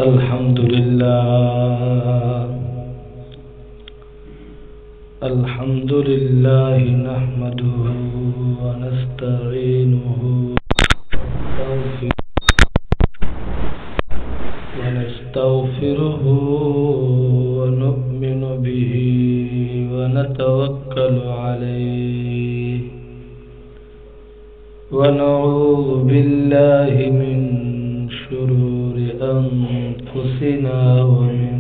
الحمد لله الحمد لله نحمده ونستعينه ونستغفره ونؤمن به ونتوكل عليه ونعوذ بالله من شرور أنفسنا ومن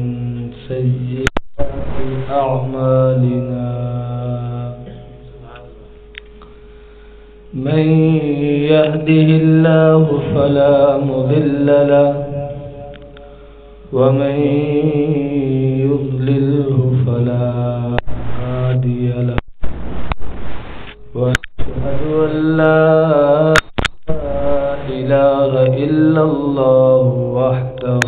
سيئات أعمالنا من يهده الله فلا مضل له ومن يضلله فلا هادي له وأشهد أن لا إله إلا الله وحده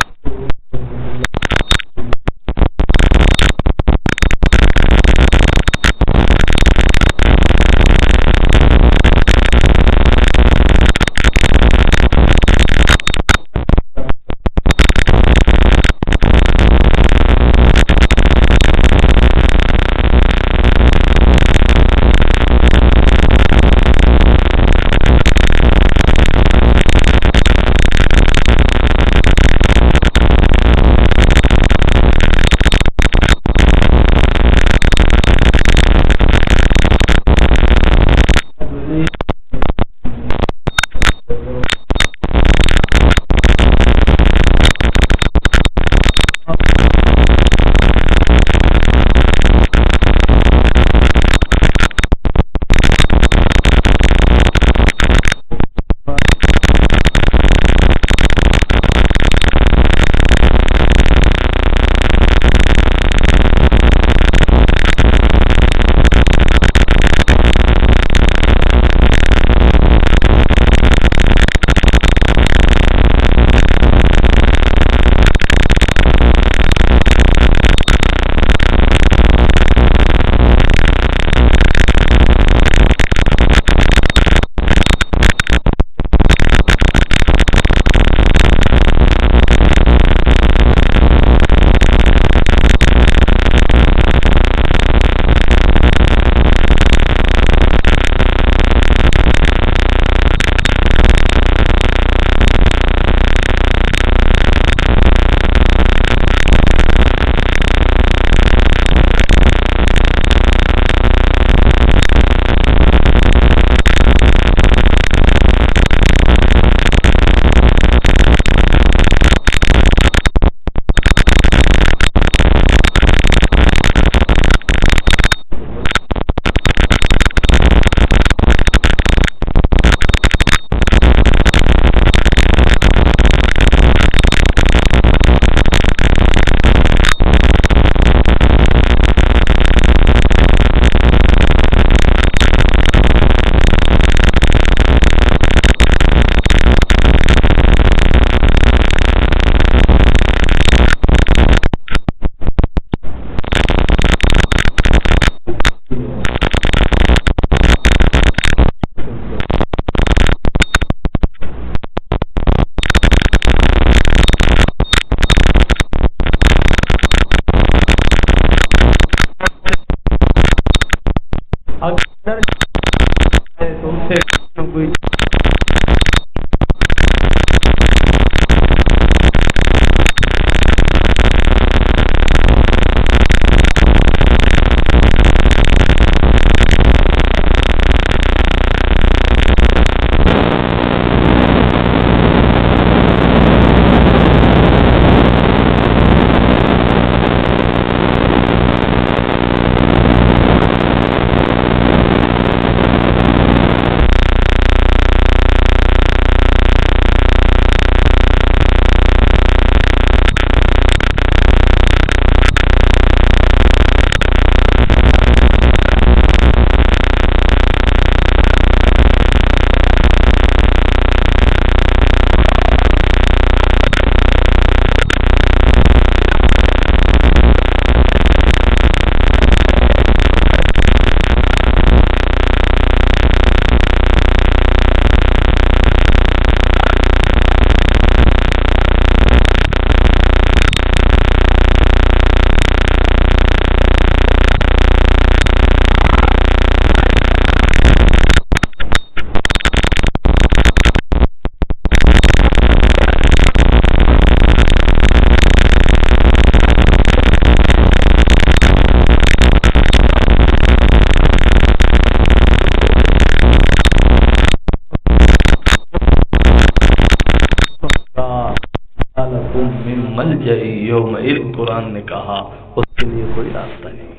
لکم من ملجأ یومئذ، قرآن نے کہا اس کے لیے کوئی راستہ نہیں،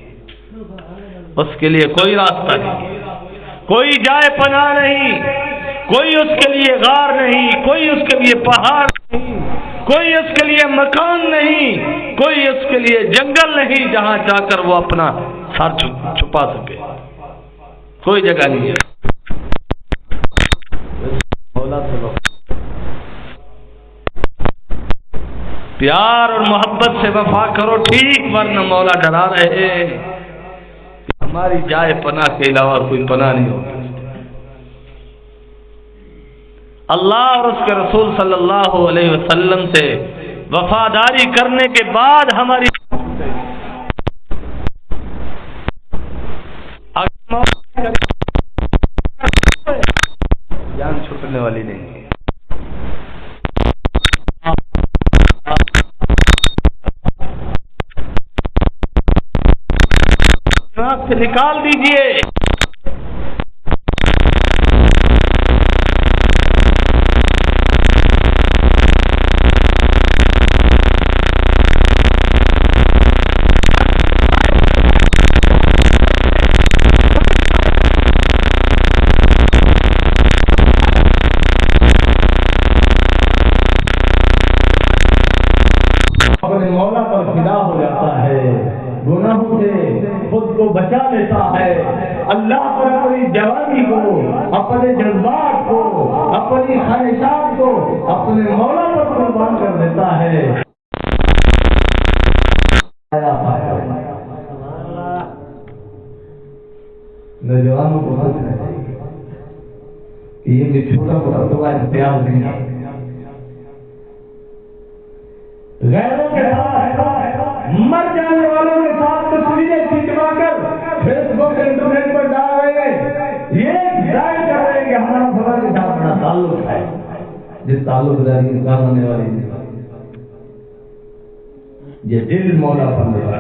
اس کے لیے کوئی راستہ نہیں، کوئی جائے پناہ نہیں، کوئی اس کے لیے غار نہیں، کوئی اس کے لیے پہاڑ نہیں، کوئی اس کے لیے مکان نہیں، کوئی اس کے لیے جنگل نہیں جہاں جا کر وہ اپنا سر چھپا سکے، کوئی جگہ نہیں ہے۔ مولا سے پیار اور محبت سے وفا کرو ٹھیک، ورنہ مولا ڈرا رہے ہیں کہ ہماری جائے پناہ کے علاوہ کوئی پناہ نہیں ہوگی۔ اللہ اور اس کے رسول صلی اللہ علیہ وسلم سے وفاداری کرنے کے بعد ہماری جان چھوٹنے والی نہیں ہے۔ سے نکال دیجئے۔ اپنے مولا پر فدا ہو جاتا ہے، گناہوں سے خود کو بچا لیتا ہے، اللہ پر اپنی جوانی کو، اپنے جذبات کو، اپنی خواہشات کو اپنے مولا پر قربان کر دیتا ہے۔ نوجوانوں کو سمجھنا چاہیے کہ یہ بھی چھوٹا موٹا دعا امتیاز نہیں ہے، غیروں کے ساتھ مر جانے والوں کے ساتھ تصویریں کھینچوا کر فیس بک انٹرنیٹ پر ڈال رہے ہیں، یہ ظاہر کر رہے ہیں کہ ہمارا خدا کے ساتھ اپنا تعلق ہے، جس تعلق داری کے کام ہونے والی نہیں، یہ دل مولا پر لگا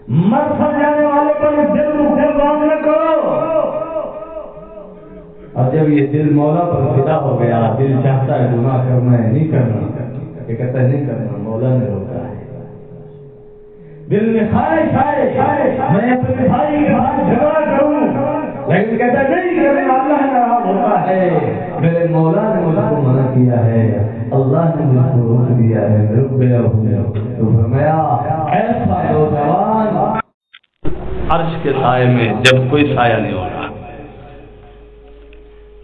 مر سر جانے والے پر دل قربان نہ کرو۔ اور جب یہ دل مولا پر فدا ہو گیا، دل چاہتا ہے گناہ کرنا ہے، نہیں کرنا، یہ کہتا ہے نہیں کرنا، مولا نے روکا ہے۔ دل میں خواہش ہے میں اپنے بھائی کے ساتھ جھگڑا کروں، لیکن کہتا ہے نہیں کرنا، اللہ ناراض ہوتا ہے، میرے مولا نے مجھ کو منع کیا ہے، اللہ نے مجھ کو روک دیا ہے، میں رک گیا ہوں۔ تو فرمایا ایسا نوجوان عرش کے سائے میں جب کوئی سایہ نہیں ہوگا،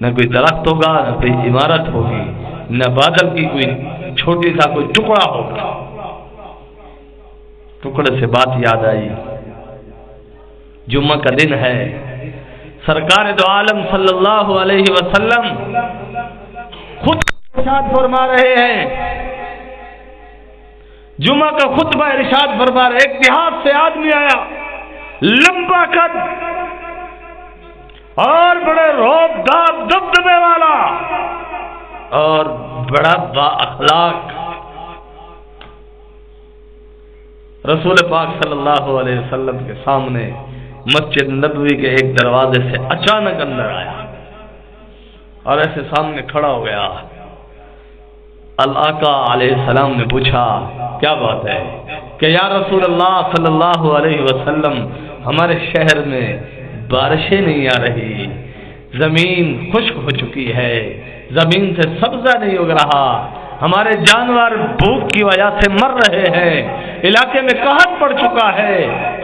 نہ کوئی درخت ہوگا، نہ کوئی عمارت ہوگی، نہ بادل کی کوئی چھوٹی سا کوئی ٹکڑا ہوگا۔ ٹکڑے سے بات یاد آئی، جمعہ کا دن ہے، سرکار دو عالم صلی اللہ علیہ وسلم خود ارشاد فرما رہے ہیں، جمعہ کا خطبہ ارشاد فرما رہے، ایک دیہات سے آدمی آیا، لمبا قد اور بڑے روب داب دبدبے والا اور بڑا با اخلاق، رسول پاک صلی اللہ علیہ وسلم کے سامنے مسجد نبوی کے ایک دروازے سے اچانک اندر آیا اور ایسے سامنے کھڑا ہو گیا۔ آقا علیہ السلام نے پوچھا کیا بات ہے؟ کہ یا رسول اللہ صلی اللہ علیہ وسلم، ہمارے شہر میں بارشیں نہیں آ رہی، زمین خشک ہو چکی ہے، زمین سے سبزہ نہیں اگ رہا، ہمارے جانور بھوک کی وجہ سے مر رہے ہیں، علاقے میں قحط پڑ چکا ہے،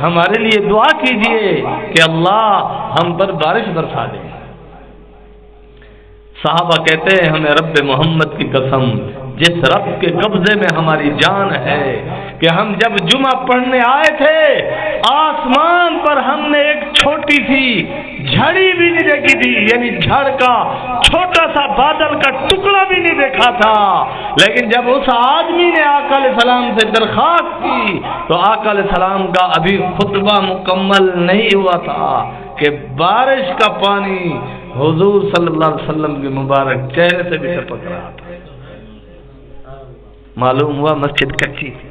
ہمارے لیے دعا کیجئے کہ اللہ ہم پر بارش برسا دے۔ صحابہ کہتے ہیں ہمیں رب محمد کی قسم، جس رب کے قبضے میں ہماری جان ہے، کہ ہم جب جمعہ پڑھنے آئے تھے آسمان پر ہم نے ایک چھوٹی سی جھڑی بھی نہیں دیکھی تھی، یعنی جھڑ کا چھوٹا سا بادل کا ٹکڑا بھی نہیں دیکھا تھا، لیکن جب اس آدمی نے آقا علیہ السلام سے درخواست کی تو آقا علیہ السلام کا ابھی خطبہ مکمل نہیں ہوا تھا کہ بارش کا پانی حضور صلی اللہ علیہ وسلم کے مبارک چہرے سے بھی ٹپک رہا تھا۔ معلوم ہوا مسجد کچی تھی،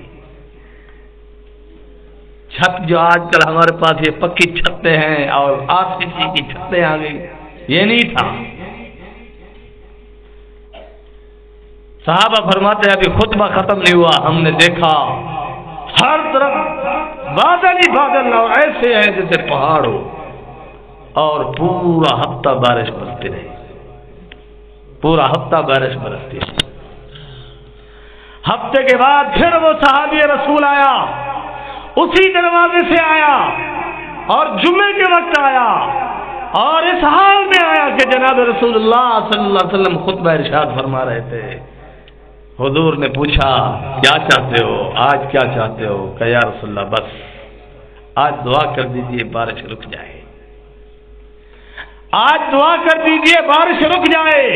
چھت جو آج کل ہمارے پاس یہ پکی چھتیں ہیں اور RCC کی چھتیں آ گئی، یہ نہیں تھا، صحابہ فرماتے ہیں ابھی خطبہ ختم نہیں ہوا، ہم نے دیکھا ہر طرف بادل ہی بادل اور ایسے ہیں جیسے پہاڑ ہو، اور پورا ہفتہ بارش برستی رہی، پورا ہفتہ بارش برستی رہی۔ ہفتے کے بعد پھر وہ صحابی رسول آیا، اسی دروازے سے آیا اور جمعے کے وقت آیا، اور اس حال میں آیا کہ جناب رسول اللہ صلی اللہ علیہ وسلم خطبہ ارشاد فرما رہے تھے۔ حضور نے پوچھا کیا چاہتے ہو، آج کیا چاہتے ہو؟ کہ یا رسول اللہ بس آج دعا کر دیجئے بارش رک جائے، آج دعا کر دیجئے بارش رک جائے،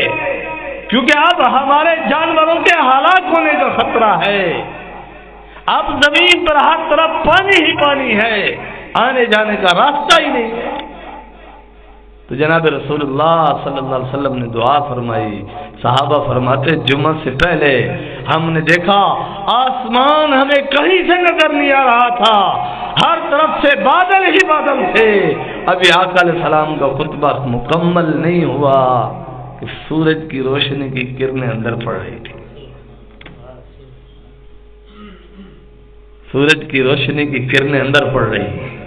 کیونکہ اب ہمارے جانوروں کے ہلاک ہونے کا خطرہ ہے، اب زمین پر ہر طرف پانی ہی پانی ہے، آنے جانے کا راستہ ہی نہیں ہے۔ تو جناب رسول اللہ صلی اللہ علیہ وسلم نے دعا فرمائی۔ صحابہ فرماتے جمعہ سے پہلے ہم نے دیکھا آسمان ہمیں کہیں سے نظر نہیں آ رہا تھا، ہر طرف سے بادل ہی بادل تھے۔ ابھی آقا علیہ السلام کا خطبہ مکمل نہیں ہوا کہ سورج کی روشنی کی کرنیں اندر پڑ رہی تھی، سورج کی روشنی کی کرنیں اندر پڑ رہی ہیں۔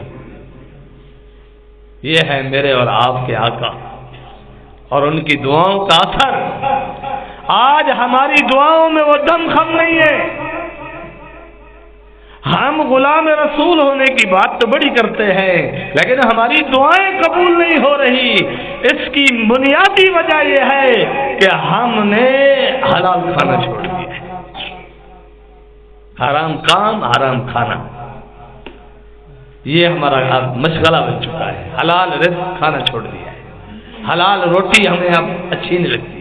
یہ ہے میرے اور آپ کے آقا اور ان کی دعاؤں کا اثر۔ آج ہماری دعاؤں میں وہ دم خم نہیں ہے۔ ہم غلام رسول ہونے کی بات تو بڑی کرتے ہیں، لیکن ہماری دعائیں قبول نہیں ہو رہی۔ اس کی بنیادی وجہ یہ ہے کہ ہم نے حلال کھانا چھوڑ دیا ہے، حرام کام حرام کھانا یہ ہمارا مشغلہ بن چکا ہے۔ حلال رزق کھانا چھوڑ دیا ہے، حلال روٹی ہمیں اب اچھی نہیں لگتی۔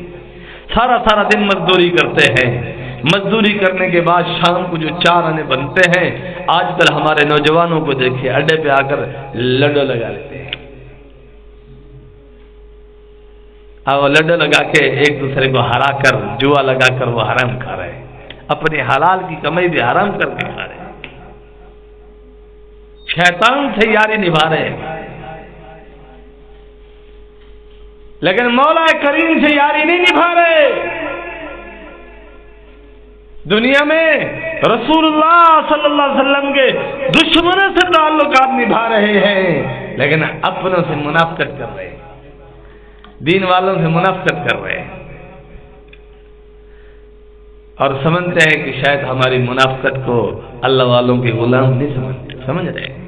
سارا دن مزدوری کرتے ہیں، مزدوری کرنے کے بعد شام کو جو 4 آنے بنتے ہیں، آج کل ہمارے نوجوانوں کو دیکھیں اڈے پہ آ کر لڈو لگا لیتے ہیں، اور لڈو لگا کے ایک دوسرے کو ہرا کر جوا لگا کر وہ حرام کھا رہے ہیں، اپنی حلال کی کمائی بھی حرام کر کے کھا رہے ہیں، شیطان سے یاری نبھا رہے ہیں، لیکن مولا کریم سے یاری نہیں نبھا رہے۔ دنیا میں رسول اللہ صلی اللہ علیہ وسلم کے دشمنوں سے تعلقات نبھا رہے ہیں، لیکن اپنوں سے منافقت کر رہے ہیں، دین والوں سے منافقت کر رہے ہیں، اور سمجھتے ہیں کہ شاید ہماری منافقت کو اللہ والوں کے غلام نہیں سمجھ رہے ہیں،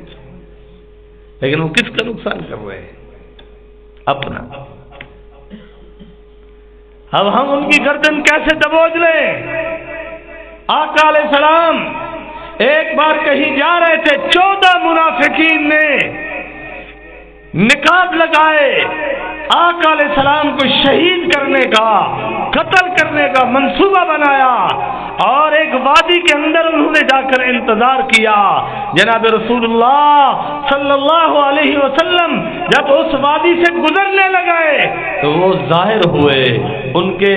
لیکن وہ کس کا نقصان کر رہے ہیں؟ اپنا۔ اب ہم ان کی گردن کیسے دبوچ لیں؟ آقا علیہ السلام ایک بار کہیں جا رہے تھے، 14 منافقین نے نقاب لگائے، آقا علیہ السلام کو شہید کرنے کا، قتل کرنے کا منصوبہ بنایا، اور ایک وادی کے اندر انہوں نے جا کر انتظار کیا۔ جناب رسول اللہ صلی اللہ علیہ وسلم جب اس وادی سے گزرنے لگے تو وہ ظاہر ہوئے، ان کے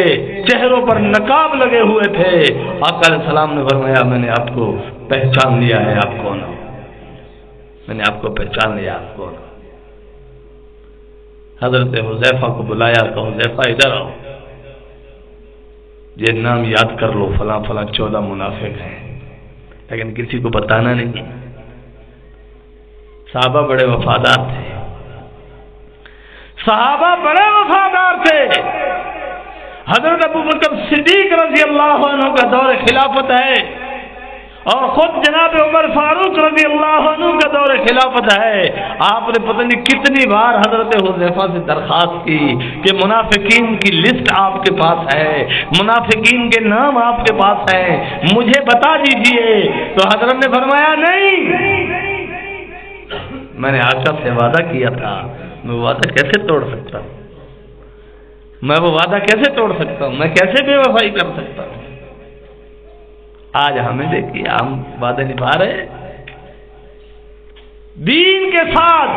چہروں پر نقاب لگے ہوئے تھے۔ آقا علیہ السلام نے فرمایا میں نے آپ کو پہچان لیا ہے، آپ کون ہو؟ میں نے آپ کو پہچان لیا، آپ کون ہو؟ حضرت حذیفہ کو بلایا کہ حذیفہ ادھر آؤ، یہ نام یاد کر لو، فلاں 14 منافق ہیں، لیکن کسی کو بتانا نہیں۔ صحابہ بڑے وفادار تھے، صحابہ بڑے وفادار تھے۔ حضرت ابوبکر صدیق رضی اللہ عنہ کا دور خلافت ہے، اور خود جناب عمر فاروق رضی اللہ عنہ کا دور خلافت ہے۔ آپ نے پتہ نہیں کتنی بار حضرت حذیفہ سے درخواست کی کہ منافقین کی لسٹ آپ کے پاس ہے، منافقین کے نام آپ کے پاس ہیں، مجھے بتا دیجئے۔ تو حضرت نے فرمایا نہیں، میں نے آقا سے وعدہ کیا تھا، میں وعدہ کیسے توڑ سکتا ہوں؟ میں وہ وعدہ کیسے توڑ سکتا ہوں؟ میں کیسے بے وفائی کر سکتا ہوں؟ آج ہمیں دیکھیے ہم وعدے نبھا رہے، دین کے ساتھ،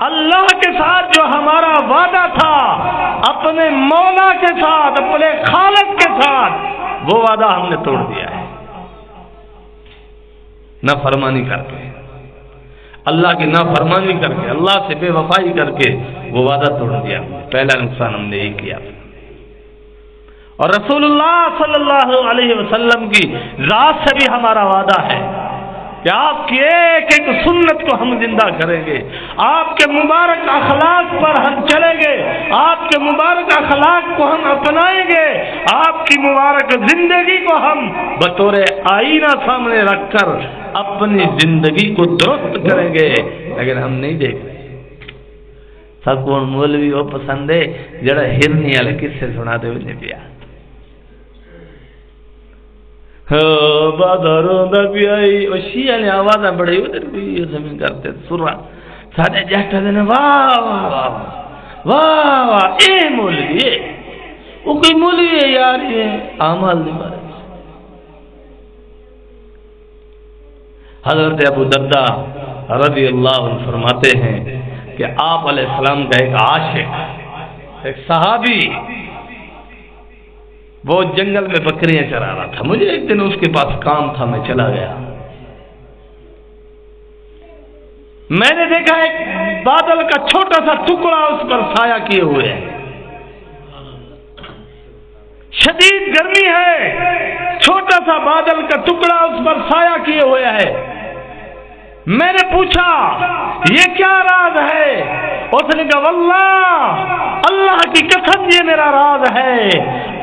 اللہ کے ساتھ جو ہمارا وعدہ تھا، اپنے مولا کے ساتھ، اپنے خالق کے ساتھ، وہ وعدہ ہم نے توڑ دیا ہے، نافرمانی کر کے، اللہ کی نافرمانی کر کے، اللہ سے بے وفائی کر کے وہ وعدہ توڑ دیا۔ پہلا نقصان ہم نے یہی کیا، اور رسول اللہ صلی اللہ علیہ وسلم کی ذات سے بھی ہمارا وعدہ ہے کہ آپ کی ایک ایک سنت کو ہم زندہ کریں گے، آپ کے مبارک اخلاق پر ہم چلیں گے، آپ کے مبارک اخلاق کو ہم اپنائیں گے، آپ کی مبارک زندگی کو ہم بطور آئینہ سامنے رکھ کر اپنی زندگی کو درست کریں گے۔ لیکن ہم نہیں دیکھ رہے۔ سکون مولوی وہ پسند ہے جڑا ہرنی والے کسے سنا دے انہیں پیا باداروں دا پیائی وہ شیعہ نے آوازیں بڑی ادھر بھی زمین کرتے سرا سارے جہٹا دینے واہ واہ واہ واہ واہ اے مولوی اے وہ کوئی مولوی ہے یار، یہ اعمال نہیں بارے۔ حضرت ابو درداء رضی اللہ عنہ فرماتے ہیں کہ آپ علیہ السلام کا ایک عاشق، ایک صحابی، وہ جنگل میں بکریاں چرا رہا تھا۔ مجھے ایک دن اس کے پاس کام تھا، میں چلا گیا۔ میں نے دیکھا ایک بادل کا چھوٹا سا ٹکڑا اس پر سایہ کیے ہوئے ہے، شدید گرمی ہے، چھوٹا سا بادل کا ٹکڑا اس پر سایہ کیے ہوئے ہے۔ میں نے پوچھا یہ کیا راز ہے؟ اس نے کہا واللہ اللہ کی قسم یہ میرا راز ہے،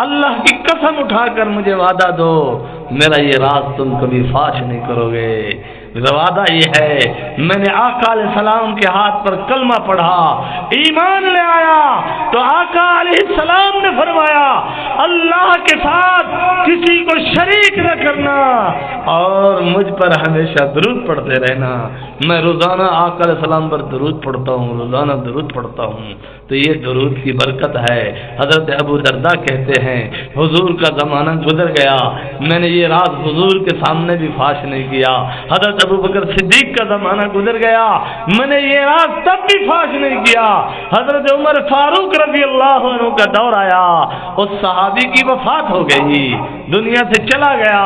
اللہ کی قسم اٹھا کر مجھے وعدہ دو میرا یہ راز تم کبھی فاش نہیں کرو گے۔ وعدہ یہ ہے، میں نے آقا علیہ السلام کے ہاتھ پر کلمہ پڑھا، ایمان لے آیا تو آقا علیہ السلام نے فرمایا اللہ کے ساتھ کسی کو شریک نہ کرنا اور مجھ پر ہمیشہ درود پڑھتے رہنا۔ میں روزانہ آقا علیہ السلام پر درود پڑھتا ہوں، روزانہ درود پڑھتا ہوں، تو یہ درود کی برکت ہے۔ حضرت ابو درداء کہتے ہیں حضور کا زمانہ گزر گیا، میں نے یہ راز حضور کے سامنے بھی فاش نہیں کیا۔ حضرت ابو بکر صدیق کا زمانہ گزر گیا، میں نے یہ راز تب بھی فاش نہیں کیا۔ حضرت عمر فاروق رضی اللہ عنہ کا دور آیا، اس صحابی کی وفات ہو گئی، دنیا سے چلا گیا۔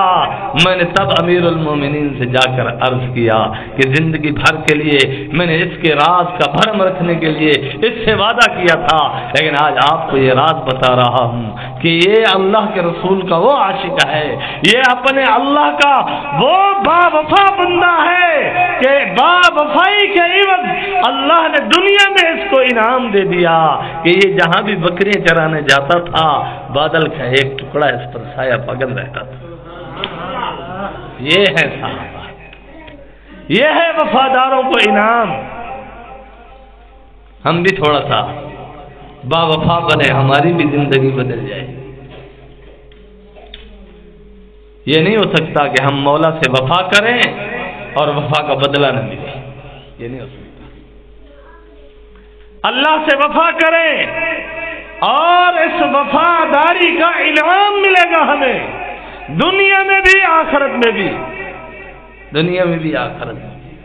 میں نے تب امیر المومنین سے جا کر عرض کیا کہ زندگی بھر کے لیے میں نے اس کے راز کا بھرم رکھنے کے لیے اس سے وعدہ کیا تھا، لیکن آج آپ کو یہ راز بتا رہا ہوں کہ یہ اللہ کے رسول کا وہ عاشق ہے، یہ اپنے اللہ کا وہ با وفا بندہ ہے کہ با وفائی کے عوض اللہ نے دنیا میں اس کو انعام دے دیا کہ یہ جہاں بھی بکریاں چرانے جاتا تھا بادل کا ایک ٹکڑا اس پر سایہ پگل رہتا تھا۔ یہ ہے صحابہ، یہ ہے وفاداروں کو انعام۔ ہم بھی تھوڑا سا با وفا بنے، ہماری بھی زندگی بدل جائے۔ یہ نہیں ہو سکتا کہ ہم مولا سے وفا کریں اور وفا کا بدلہ نہ ملے، یہ نہیں ہو سکتا۔ اللہ سے وفا کریں اور اس وفاداری کا انعام ملے گا ہمیں، دنیا میں بھی آخرت میں بھی، دنیا میں بھی آخرت میں بھی۔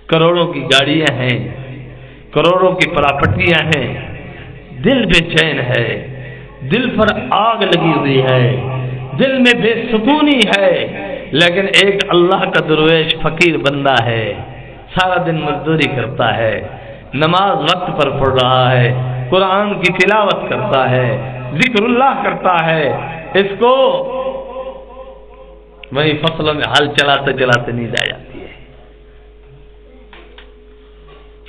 کروڑوں کی گاڑیاں ہیں، کروڑوں کی پراپرٹیاں ہیں، دل بے چین ہے، دل پر آگ لگی ہوئی ہے، دل میں بے سکونی ہے، لیکن ایک اللہ کا درویش فقیر بندہ ہے، سارا دن مزدوری کرتا ہے، نماز وقت پر پڑھ رہا ہے، قرآن کی تلاوت کرتا ہے، ذکر اللہ کرتا ہے، اس کو وہی فصلوں میں ہل چلاتے چلاتے نیند آ جاتی ہے،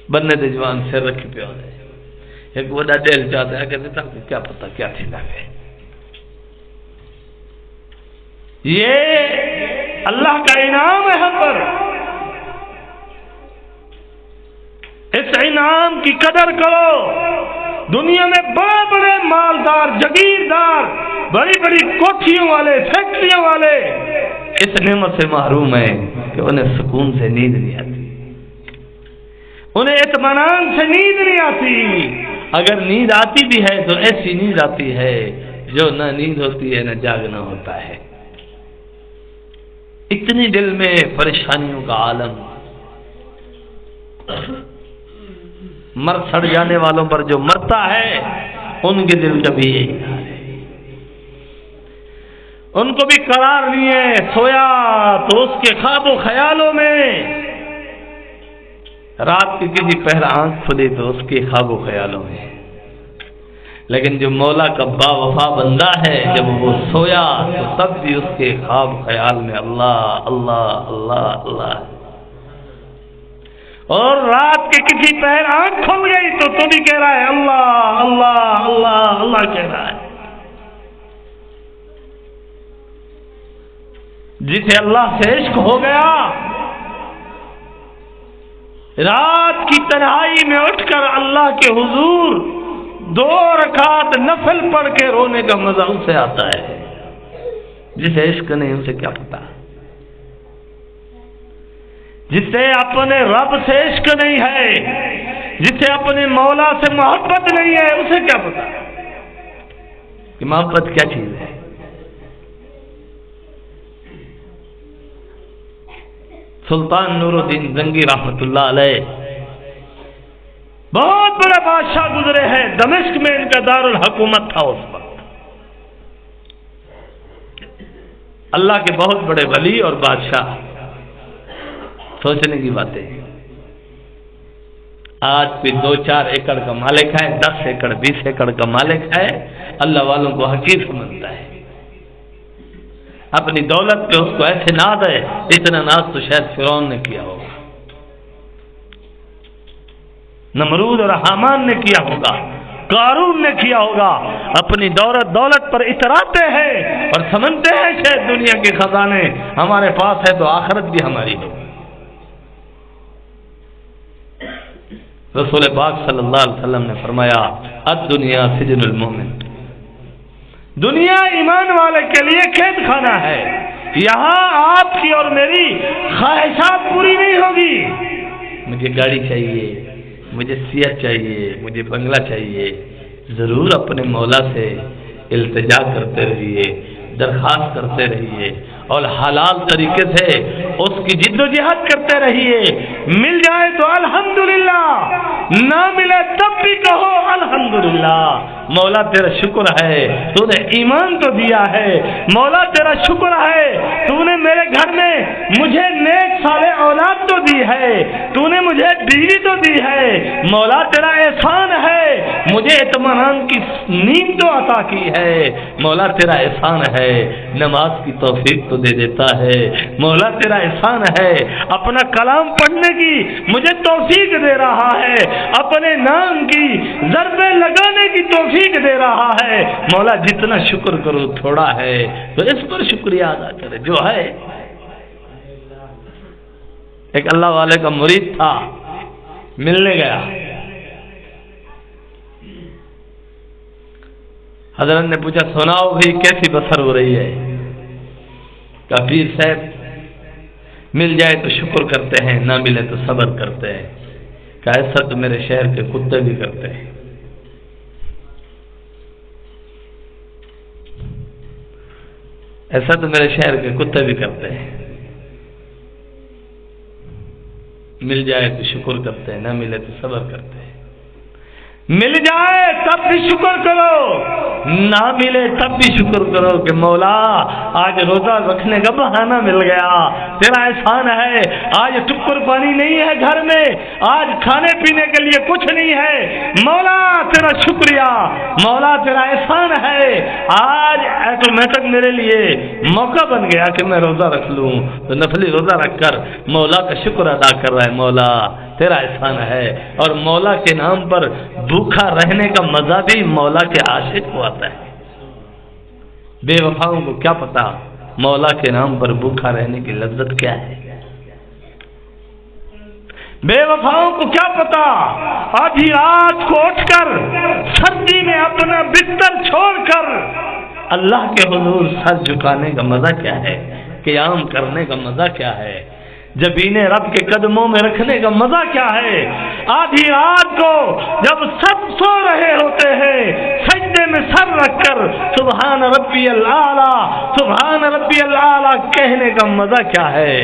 بننے دے جوان سر رکھی پہ ہوتے ایک بڑا دل چاہتا ہے کہ کیا پتہ کیا تھی لگے۔ یہ اللہ کا انعام ہے ہم پر، اس انعام کی قدر کرو۔ دنیا میں بڑے بڑے مالدار، جگیردار، بڑی بڑی کوٹھیوں والے، فیکٹریوں والے اس نعمت سے محروم ہیں کہ انہیں سکون سے نیند نہیں آتی، انہیں اطمینان سے نیند نہیں آتی۔ اگر نیند آتی بھی ہے تو ایسی نیند آتی ہے جو نہ نیند ہوتی ہے نہ جاگنا ہوتا ہے۔ اتنی دل میں پریشانیوں کا عالم، مر سڑ جانے والوں پر جو مرتا ہے ان کے دل کا بھی یہی حال ہے، ان کو بھی قرار نہیں ہے، سویا تو اس کے خواب و خیالوں میں، رات کی کسی پہر آنکھ کھلی تو اس کے خواب و خیالوں میں، لیکن جو مولا کا با وفا بندہ ہے جب وہ سویا تو تب بھی اس کے خواب خیال میں اللہ اللہ اللہ اللہ، اور رات کے کسی پہر آنکھ کھل گئی تو بھی کہہ رہا ہے اللہ اللہ اللہ اللہ کہہ رہا ہے۔ جسے اللہ سے عشق ہو گیا رات کی تنہائی میں اٹھ کر اللہ کے حضور 2 رکعت نفل پڑھ کے رونے کا مزہ اسے آتا ہے۔ جسے عشق نہیں اسے کیا پتا، جسے اپنے رب سے عشق نہیں ہے، جسے اپنے مولا سے محبت نہیں ہے، اسے کیا پتا کہ محبت کیا چیز ہے۔ سلطان نور الدین زنگی رحمت اللہ علیہ بہت بڑے بادشاہ گزرے ہیں، دمشق میں ان کا دارالحکومت تھا اس وقت۔ اللہ کے بہت بڑے ولی اور بادشاہ، سوچنے کی باتیں۔ آج کوئی 2-4 ایکڑ کا مالک ہے، 10 ایکڑ 20 ایکڑ کا مالک ہے، اللہ والوں کو حقیر سمجھتا ہے، اپنی دولت پہ اس کو ایسے ناز ہے، اتنا ناز تو شاید فرعون نے کیا ہوگا، نمرود اور حامان نے کیا ہوگا، قارون نے کیا ہوگا۔ اپنی دولت پر اتراتے ہیں اور سمجھتے ہیں شاید دنیا کے خزانے ہمارے پاس ہے تو آخرت بھی ہماری ہے۔ رسول پاک صلی اللہ علیہ وسلم نے فرمایا الدنیا سجن المومن، دنیا ایمان والے کے لیے قید خانہ ہے، یہاں آپ کی اور میری خواہشات پوری نہیں ہوگی۔ مجھے گاڑی چاہیے، مجھے صحت چاہیے، مجھے بنگلہ چاہیے، ضرور اپنے مولا سے التجا کرتے رہیے، درخواست کرتے رہیے اور حلال طریقے سے اس کی جد و جہد کرتے رہیے۔ مل جائے تو الحمدللہ، نہ ملے تب بھی کہو الحمدللہ۔ مولا تیرا شکر ہے تو نے ایمان تو دیا ہے، مولا تیرا شکر ہے تو نے میرے گھر میں مجھے نیک صالح اولاد تو دی ہے، تو نے مجھے بیوی تو دی ہے، مولا تیرا احسان ہے، مجھے اطمینان کی نیند تو عطا کی ہے، مولا تیرا احسان ہے، نماز کی توفیق تو دے دیتا ہے، مولا تیرا احسان ہے، اپنا کلام پڑھنے کی مجھے توفیق دے رہا ہے، اپنے نام کی ضربیں لگانے کی توفیق دے رہا ہے، مولا جتنا شکر کرو تھوڑا ہے، تو اس پر شکریہ ادا کرے جو ہے۔ ایک اللہ والے کا مرید تھا، ملنے گیا، حضرت نے پوچھا سناؤ بھی کیسی بسر ہو رہی ہے؟ کہا پیر صاحب مل جائے تو شکر کرتے ہیں، نہ ملے تو صبر کرتے ہیں۔ کہا ایسا تو میرے شہر کے کتے بھی کرتے ہیں۔ ایسا تو میرے شہر کے کتے بھی کرتے ہیں، مل جائے تو شکر کرتے ہیں، نہ ملے تو صبر کرتے ہیں۔ مل جائے تب بھی شکر کرو، نہ ملے تب بھی شکر کرو کہ مولا آج روزہ رکھنے کا بہانہ مل گیا، تیرا احسان ہے، آج ٹکر پانی نہیں ہے گھر میں، آج کھانے پینے کے لیے کچھ نہیں ہے، مولا تیرا شکریہ، مولا تیرا احسان ہے، آج آٹومیٹک میرے لیے موقع بن گیا کہ میں روزہ رکھ لوں، تو نفلی روزہ رکھ کر مولا کا شکر ادا کر رہا ہے، مولا تیرا احسان ہے۔ اور مولا کے نام پر بھوکا رہنے کا مزہ بھی مولا کے عاشق کو آتا ہے۔ بے وفاؤں کو کیا پتا مولا کے نام پر بھوکا رہنے کی لذت کیا ہے، بے وفاؤں کو کیا پتا آدھی رات کو اٹھ کر سردی میں اپنا بستر چھوڑ کر اللہ کے حضور سر جھکانے کا مزہ کیا ہے، قیام کرنے کا مزہ کیا ہے، جبین رب کے قدموں میں رکھنے کا مزہ کیا ہے۔ آدھی رات کو جب سب سو رہے ہوتے ہیں سجدے میں سر رکھ کر سبحان ربی الاعلیٰ سبحان ربی الاعلیٰ کہنے کا مزہ کیا ہے،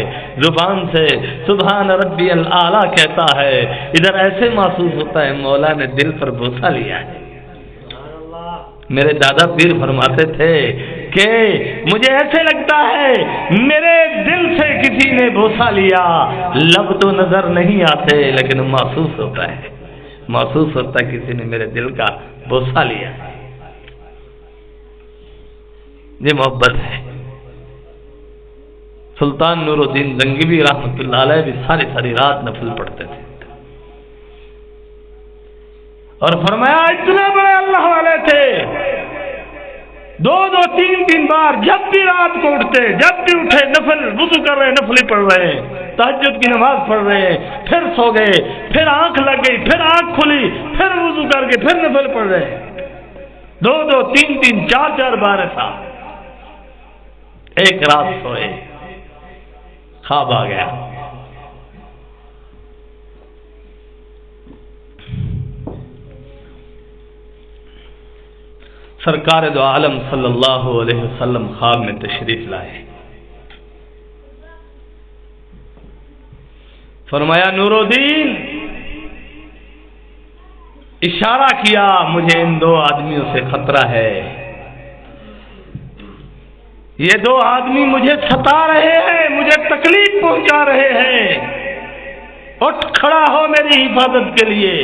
زبان سے سبحان ربی الاعلیٰ کہتا ہے، ادھر ایسے محسوس ہوتا ہے مولا نے دل پر بوسہ لیا ہے۔ میرے دادا پیر فرماتے تھے کہ مجھے ایسے لگتا ہے میرے دل سے کسی نے بوسہ لیا، لب تو نظر نہیں آتے لیکن محسوس ہوتا ہے، محسوس ہوتا ہے کسی نے میرے دل کا بوسہ لیا ہے۔ یہ محبت ہے۔ سلطان نور الدین زنگی بھی رحمت اللہ علیہ بھی ساری رات نفل پڑھتے تھے، اور فرمایا اتنے بڑے اللہ والے تھے، 2 3 بار جب بھی رات کو اٹھتے، جب بھی اٹھے نفل، وضو کر رہے نفل ہی پڑھ رہے ہیں، تہجد کی نماز پڑھ رہے ہیں، پھر سو گئے، پھر آنکھ لگ گئی، پھر آنکھ کھلی، پھر وضو کر کے پھر نفل پڑھ رہے ہیں، 2 3 4 بار ایسا۔ ایک رات سوئے، خواب آ گیا، سرکار دو عالم صلی اللہ علیہ وسلم خواب میں تشریف لائے، فرمایا نور الدین، اشارہ کیا مجھے ان 2 آدمیوں سے خطرہ ہے، یہ 2 آدمی مجھے ستا رہے ہیں، مجھے تکلیف پہنچا رہے ہیں، اٹھ کھڑا ہو میری حفاظت کے لیے۔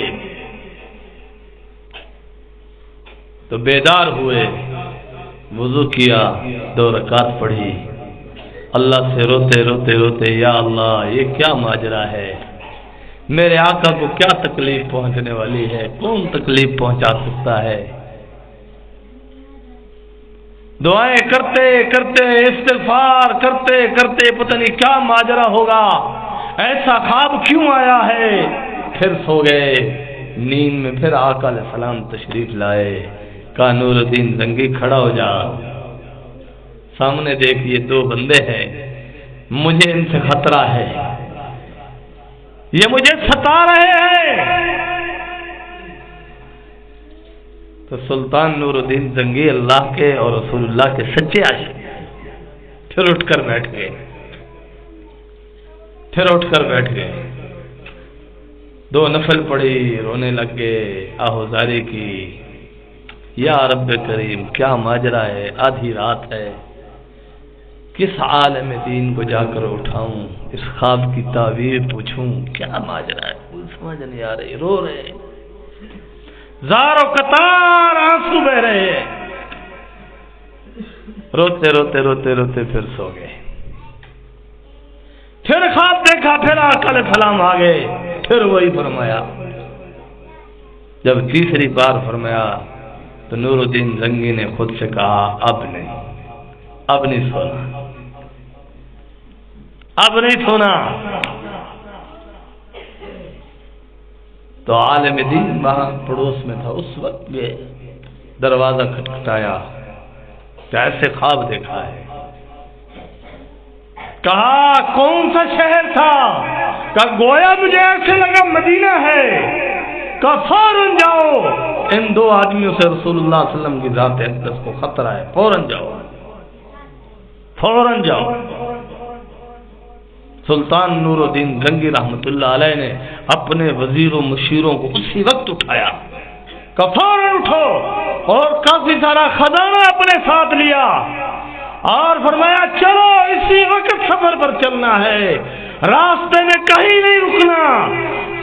تو بیدار ہوئے، وضو کیا، 2 رکعت پڑھی، اللہ سے روتے یا اللہ یہ کیا ماجرا ہے، میرے آقا کو کیا تکلیف پہنچنے والی ہے، کون تکلیف پہنچا سکتا ہے؟ دعائیں کرتے کرتے، استغفار کرتے کرتے، پتہ نہیں کیا ماجرا ہوگا، ایسا خواب کیوں آیا ہے؟ پھر سو گئے، نیند میں پھر آقا علیہ السلام تشریف لائے، کہا نور الدین زنگی کھڑا ہو جا، سامنے دیکھ یہ 2 بندے ہیں، مجھے ان سے خطرہ ہے، یہ مجھے ستا رہے ہیں۔ تو سلطان نور الدین زنگی اللہ کے اور رسول اللہ کے سچے عاشق، پھر اٹھ کر بیٹھ گئے، 2 نفل پڑھی، رونے لگ گئے، آہوزاری کی، یا رب کریم کیا ماجرا ہے، آدھی رات ہے، کس عالم دین کو جا کر اٹھاؤں، اس خواب کی تعبیر پوچھوں، کیا ماجرا ہے، کوئی سمجھ نہیں آ رہی، رو رہے، زار و قطار آنسو بہ رہے ہیں، روتے پھر سو گئے، پھر خواب دیکھا، پھر آقا علیہ السلام آ گئے، پھر وہی فرمایا، جب تیسری بار فرمایا تو نور الدین زنگی نے خود سے کہا اب نہیں سونا۔ تو عالم دین وہاں پڑوس میں تھا، اس وقت یہ دروازہ کھٹکھٹایا، کیسے خواب دیکھا ہے، کہا کون سا شہر تھا، کہا گویا مجھے ایسے لگا مدینہ ہے، کہا فوراً جاؤ، ان 2 آدمیوں سے رسول اللہ صلی اللہ علیہ وسلم کی ذات اقدس کو خطرہ ہے، فوراً جاؤ۔ سلطان نور الدین زنگی رحمت اللہ علیہ نے اپنے وزیروں مشیروں کو اسی وقت اٹھایا، کہ فوراً اٹھو، اور کافی سارا خزانہ اپنے ساتھ لیا، اور فرمایا چلو اسی وقت سفر پر چلنا ہے، راستے میں کہیں نہیں رکنا۔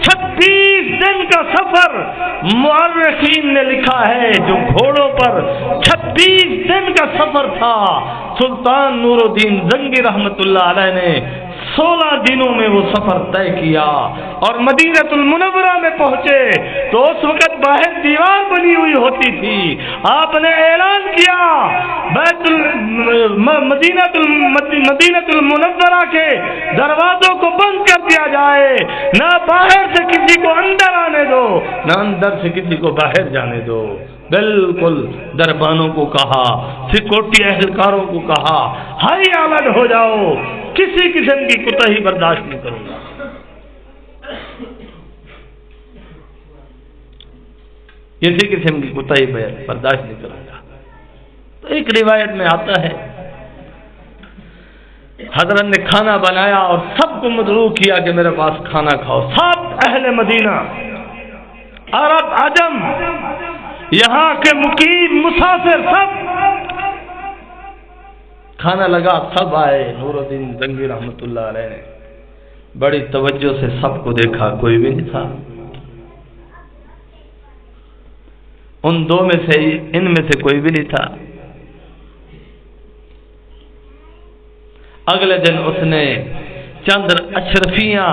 36 دن کا سفر مورخین نے لکھا ہے، جو گھوڑوں پر 36 دن کا سفر تھا، سلطان نور الدین زنگی رحمت اللہ علیہ نے 16 دنوں میں وہ سفر طے کیا، اور مدینہ المنورہ میں پہنچے تو اس وقت باہر دیوار بنی ہوئی ہوتی تھی، آپ نے اعلان کیا مدینہ المنورہ کے دروازوں کو بند کر دیا جائے، نہ باہر سے کسی کو اندر آنے دو، نہ اندر سے کسی کو باہر جانے دو۔ بالکل دربانوں کو کہا، سیکورٹی اہلکاروں کو کہا، ہائی الرٹ ہو جاؤ، کسی قسم کی کوتاہی برداشت نہیں کروں گا۔ کسی قسم کی کوتاہی برداشت نہیں کروں گا۔ تو ایک روایت میں آتا ہے، حضرت نے کھانا بنایا اور سب کو مدعو کیا کہ میرے پاس کھانا کھاؤ، سب اہل مدینہ، عرب عجم، یہاں کے مقیم مسافر، سب کھانا لگا، سب آئے۔ نور الدین زنگی رحمت اللہ علیہ نے بڑی توجہ سے سب کو دیکھا، کوئی بھی نہیں تھا، ان 2 میں سے، ان میں سے کوئی بھی نہیں تھا۔ اگلے دن اس نے چند اشرفیاں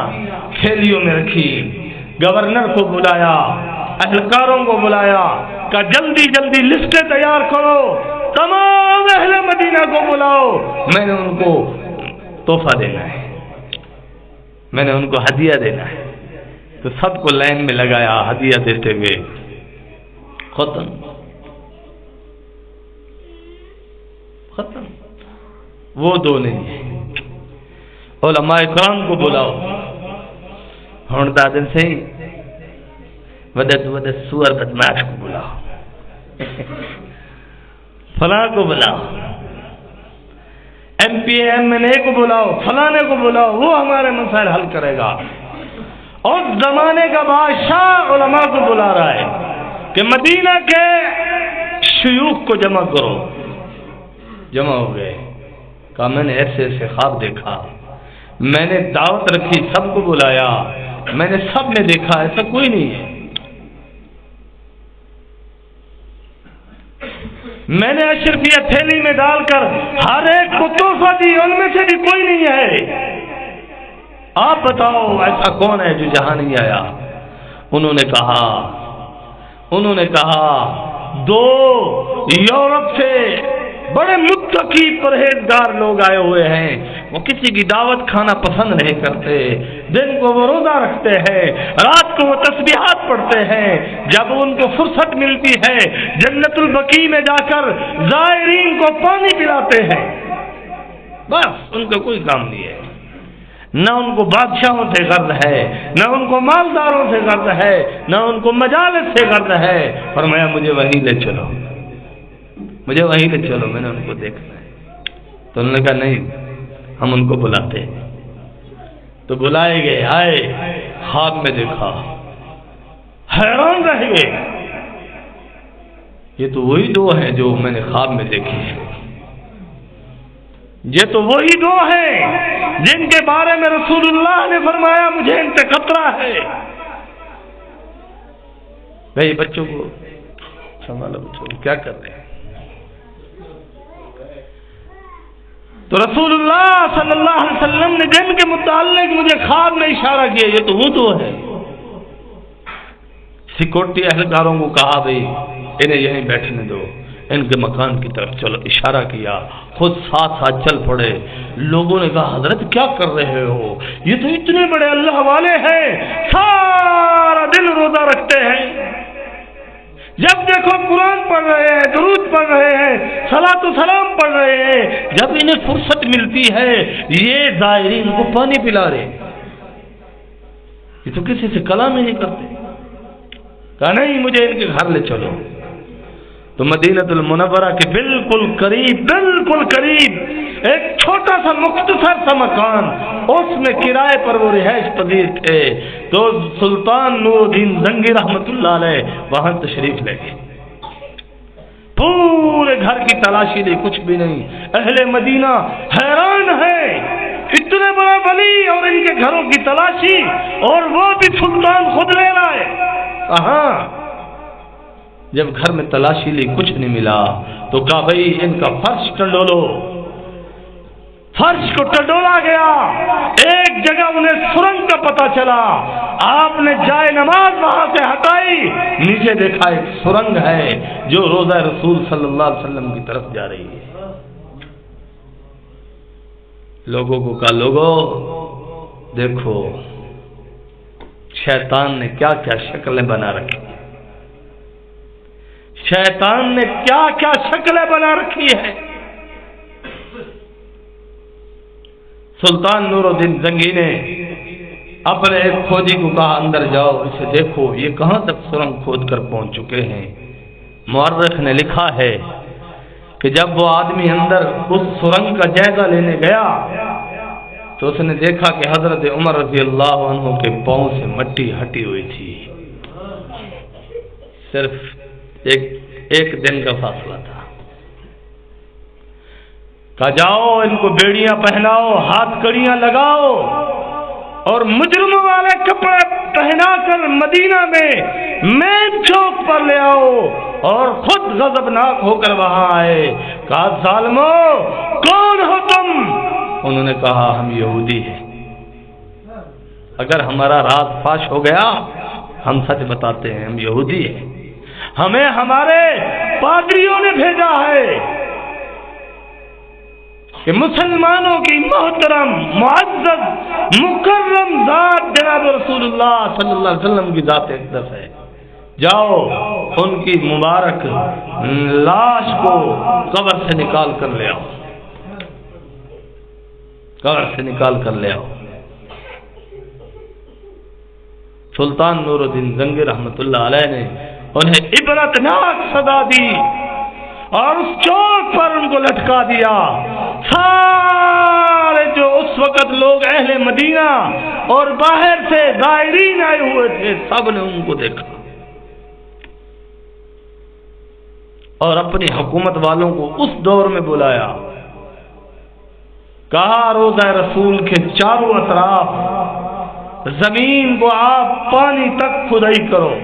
تھیلیوں میں رکھی، گورنر کو بلایا، اہلکاروں کو بلایا، کہا جلدی جلدی لسٹیں تیار کرو، تمام اہل مدینہ کو بلاؤ، میں نے ان کو تحفہ دینا ہے، میں نے ان کو ہدیہ دینا ہے۔ تو سب کو لائن میں لگایا ہدیہ دیتے ہوئے، ختم۔ وہ دو نہیں ہے۔ علماء کرام کو بلاؤ، ہون دادن سے ودد سور بدماش کو بلاؤ، فلاں کو بلاؤ، ایم پی ایم این اے کو بلاؤ، فلانے کو بلاؤ، وہ ہمارے مسائل حل کرے گا۔ اور زمانے کا بادشاہ علماء کو بلا رہا ہے کہ مدینہ کے شیوخ کو جمع کرو۔ جمع ہو گئے، کہا میں نے ایسے ایسے خواب دیکھا، میں نے دعوت رکھی، سب کو بلایا، میں نے سب نے دیکھا ایسا کوئی نہیں ہے، میں نے اشرفیہ تھیلی میں ڈال کر ہر ایک کو تحفہ دی، ان میں سے بھی کوئی نہیں ہے، آپ بتاؤ ایسا کون ہے جو جہاں نہیں آیا؟ انہوں نے کہا دو یورپ سے بڑے متقی پرہیزگار لوگ آئے ہوئے ہیں، وہ کسی کی دعوت کھانا پسند نہیں کرتے، دن کو وہ روزہ رکھتے ہیں، رات کو وہ تسبیحات پڑھتے ہیں، جب ان کو فرصت ملتی ہے جنت البقیع میں جا کر زائرین کو پانی پلاتے ہیں، بس ان کا کوئی کام نہیں ہے، نہ ان کو بادشاہوں سے غرض ہے، نہ ان کو مالداروں سے غرض ہے، نہ ان کو مجالس سے غرض ہے۔ فرمایا مجھے وہیں لے چلو، مجھے وہیں لے چلو، میں نے ان کو دیکھنا ہے۔ تو انہوں نے کہا نہیں، ہم ان کو بلاتے ہیں۔ تو بلائے گئے، آئے، خواب میں دیکھا، حیران رہ گئے، یہ تو وہی دو ہیں جو میں نے خواب میں دیکھی ہے، یہ تو وہی دو ہیں جن کے بارے میں رسول اللہ نے فرمایا مجھے ان سے خطرہ ہے۔ بھائی بچوں کو سنبھالو، بچوں کو کیا کر رہے ہیں؟ تو رسول اللہ صلی اللہ علیہ وسلم نے جن کے متعلق مجھے خواب میں اشارہ کیا، یہ تو وہ دو ہے۔ سیکورٹی اہلکاروں کو کہا بھائی انہیں یہیں بیٹھنے دو، ان کے مکان کی طرف چلو، اشارہ کیا، خود ساتھ ساتھ چل پڑے۔ لوگوں نے کہا حضرت کیا کر رہے ہو؟ یہ تو اتنے بڑے اللہ والے ہیں، سارا دن روزہ رکھتے ہیں، جب دیکھو قرآن پڑھ رہے ہیں، درود پڑھ رہے ہیں، صلاۃ و سلام پڑھ رہے ہیں، جب انہیں فرصت ملتی ہے یہ زائرین کو پانی پلا رہے، یہ تو کسی سے کلام ہی نہیں کرتے۔ کہا نہیں، مجھے ان کے گھر لے چلو۔ تو مدینہ المنورہ کے بالکل قریب ایک چھوٹا سا مختصر سا مکان، اس میں کرائے پر وہ رہائش پذیر تھے۔ تو سلطان نور الدین زنگی رحمت اللہ علیہ وہاں تشریف لے گئے، پورے گھر کی تلاشی لی، کچھ بھی نہیں۔ اہل مدینہ حیران ہے، اتنے بڑا ولی اور ان کے گھروں کی تلاشی، اور وہ بھی سلطان خود لے رہا ہے۔ کہاں؟ جب گھر میں تلاشی لی کچھ نہیں ملا تو کہا بھائی ان کا فرش ٹنڈولو۔ فرش کو ٹنڈولا گیا، ایک جگہ انہیں سرنگ کا پتہ چلا، آپ نے جائے نماز وہاں سے ہٹائی، نیچے دیکھا ایک سرنگ ہے جو روضہ رسول صلی اللہ علیہ وسلم کی طرف جا رہی ہے۔ لوگوں کو کہا لوگوں دیکھو شیطان نے کیا کیا شکلیں بنا رکھی، شیطان نے کیا کیا شکلیں بنا رکھی ہے۔ سلطان نور الدین زنگی نے اپنے ایک کھوجی کو کہا اندر جاؤ، اسے دیکھو یہ کہاں تک سرنگ کھود کر پہنچ چکے ہیں۔ مورخ نے لکھا ہے کہ جب وہ آدمی اندر اس سرنگ کا جائزہ لینے گیا تو اس نے دیکھا کہ حضرت عمر رضی اللہ عنہ کے پاؤں سے مٹی ہٹی ہوئی تھی، صرف ایک دن کا فاصلہ تھا۔ کہا جاؤ ان کو بیڑیاں پہناؤ، ہاتھ کڑیاں لگاؤ اور مجرموں والے کپڑے پہنا کر مدینہ میں مین چوک پر لے آؤ، اور خود غضبناک ہو کر وہاں آئے۔ کہا ظالمو کون ہو تم؟ انہوں نے کہا ہم یہودی ہیں، اگر ہمارا راز فاش ہو گیا ہم سچ بتاتے ہیں، ہم یہودی ہیں، ہمیں ہمارے پادریوں نے بھیجا ہے کہ مسلمانوں کی محترم معزز مکرم ذات جناب رسول اللہ صلی اللہ علیہ وسلم کی ذات اقدس ہے، جاؤ ان کی مبارک لاش کو قبر سے نکال کر لے آؤ، قبر سے نکال کر لے آؤ۔ سلطان نور الدین زنگی رحمت اللہ علیہ نے انہیں عبرتناک سزا دی اور اس چوک پر ان کو لٹکا دیا۔ سارے جو اس وقت لوگ اہل مدینہ اور باہر سے زائرین آئے ہوئے تھے سب نے ان کو دیکھا اور اپنی حکومت والوں کو اس دور میں بلایا، کہا روضہ رسول کے چاروں اطراف زمین کو آپ پانی تک کھدائی کرو،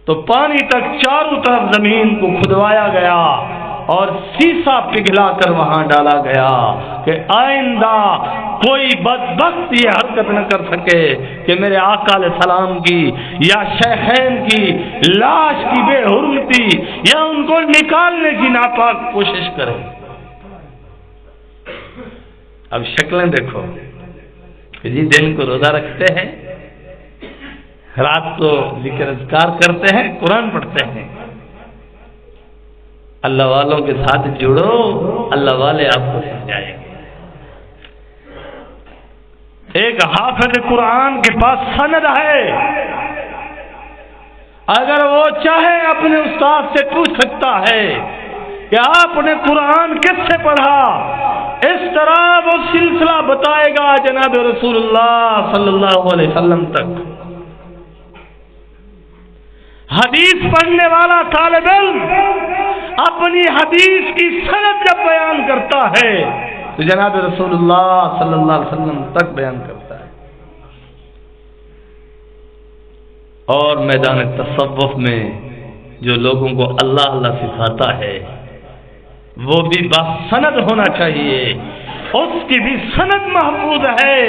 تو پانی تک چاروں طرف زمین کو کھدوایا گیا اور سیسا پگھلا کر وہاں ڈالا گیا کہ آئندہ کوئی بدبخت یہ حرکت نہ کر سکے کہ میرے آقا علیہ السلام کی یا شیخین کی لاش کی بے حرمتی یا ان کو نکالنے کی ناپاک کوشش کرے۔ اب شکلیں دیکھو کہ جی دن کو روزہ رکھتے ہیں، رات کو ذکر اذکار کرتے ہیں، قرآن پڑھتے ہیں، اللہ والوں کے ساتھ جڑو، اللہ والے آپ کو سمجھائیں گے۔ ایک حافظ قرآن کے پاس سند ہے، اگر وہ چاہے اپنے استاد سے پوچھ سکتا ہے کہ آپ نے قرآن کس سے پڑھا، اس طرح وہ سلسلہ بتائے گا جناب رسول اللہ صلی اللہ علیہ وسلم تک۔ حدیث پڑھنے والا طالب علم اپنی حدیث کی سند جب بیان کرتا ہے تو جناب رسول اللہ صلی اللہ علیہ وسلم تک بیان کرتا ہے۔ اور میدان تصوف میں جو لوگوں کو اللہ اللہ سکھاتا ہے وہ بھی باسند ہونا چاہیے، اس کی بھی سند محفوظ ہے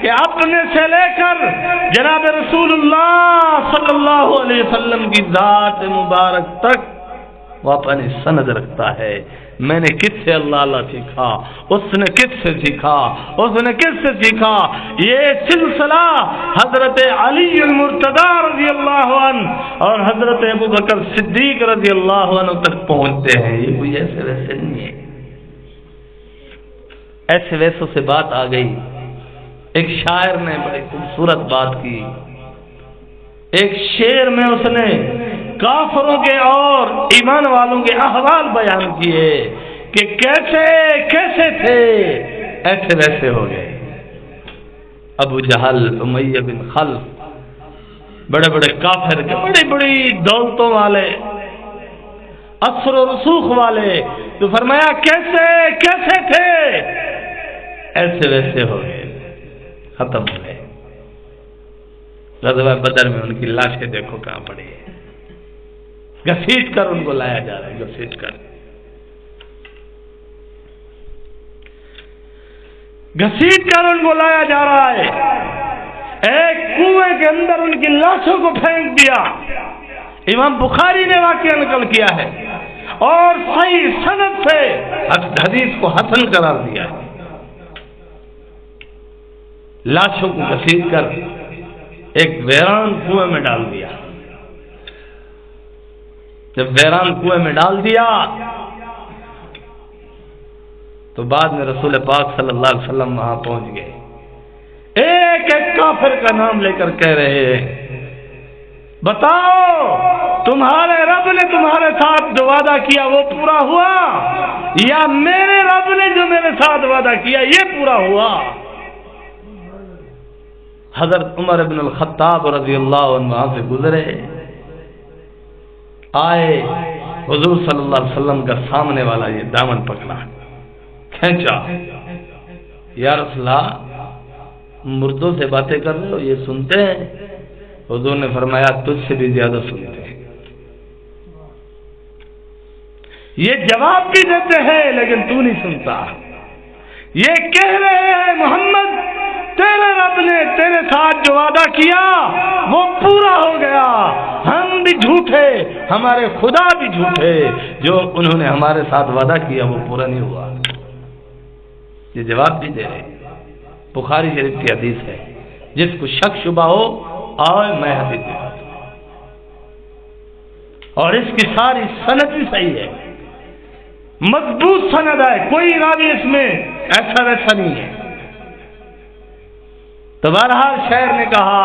کہ اپنے سے لے کر جناب رسول اللہ صلی اللہ علیہ وسلم کی ذات مبارک تک وہ اپنی سند رکھتا ہے۔ میں نے کس سے اللہ اللہ سیکھا، اس نے کس سے سیکھا، اس نے کس سے سیکھا، یہ سلسلہ حضرت علی المرتضی رضی اللہ عنہ اور حضرت ابوبکر صدیق رضی اللہ عنہ تک پہنچتے ہیں۔ یہ کوئی ایسے ویسے نہیں ہے، ایسے ویسوں سے بات آ گئی۔ ایک شاعر نے بڑی خوبصورت بات کی، ایک شعر میں اس نے کافروں کے اور ایمان والوں کے احوال بیان کیے کہ کیسے کیسے تھے، ایسے ویسے ہو گئے۔ ابو جہل، امیہ بن خلف، بڑے بڑے کافر کے، بڑی بڑی دولتوں والے، اثر و رسوخ والے، تو فرمایا کیسے کیسے تھے، ایسے ویسے ہو گئے، ختم ہو گئے۔ غزوہ بدر میں ان کی لاشیں دیکھو کہاں پڑی ہے، گھسیٹ کر ان کو لایا جا رہا ہے، گھسیٹ کر ان کو لایا جا رہا ہے۔ ایک کنویں کے اندر ان کی لاشوں کو پھینک دیا۔ امام بخاری نے واقعہ نقل کیا ہے اور صحیح سند سے حدیث کو حسن قرار دیا ہے۔ لاشوں کو گھسیٹ کر ایک ویران کنویں میں ڈال دیا۔ جب ویران کنویں میں ڈال دیا تو بعد میں رسول پاک صلی اللہ علیہ وسلم وہاں پہنچ گئے، ایک ایک کافر کا نام لے کر کہہ رہے ہیں بتاؤ تمہارے رب نے تمہارے ساتھ جو وعدہ کیا وہ پورا ہوا، یا میرے رب نے جو میرے ساتھ وعدہ کیا یہ پورا ہوا۔ حضرت عمر بن الخطاب رضی اللہ عنہ وہاں سے گزرے، آئے، حضور صلی اللہ علیہ وسلم کا سامنے والا یہ دامن پکڑا، کھینچا، یا رسول اللہ مردوں سے باتیں کر رہے ہو، یہ سنتے ہیں؟ حضور نے فرمایا تجھ سے بھی زیادہ سنتے ہیں، یہ جواب بھی دیتے ہیں لیکن تو نہیں سنتا۔ یہ کہہ رہے ہیں محمد تیرے رب نے تیرے ساتھ جو وعدہ کیا وہ پورا ہو گیا، ہم بھی جھوٹے، ہمارے خدا بھی جھوٹے، جو انہوں نے ہمارے ساتھ وعدہ کیا وہ پورا نہیں ہوا۔ یہ جواب بھی دے رہے، بخاری شریف کی حدیث ہے، جس کو شک شبہ ہو آئے میں حدیث دکھاتا ہوں، اور اس کی ساری سند بھی صحیح ہے، مضبوط سند ہے، کوئی راوی اس میں ایسا ویسا نہیں ہے۔ تو بہرحال شاعر نے کہا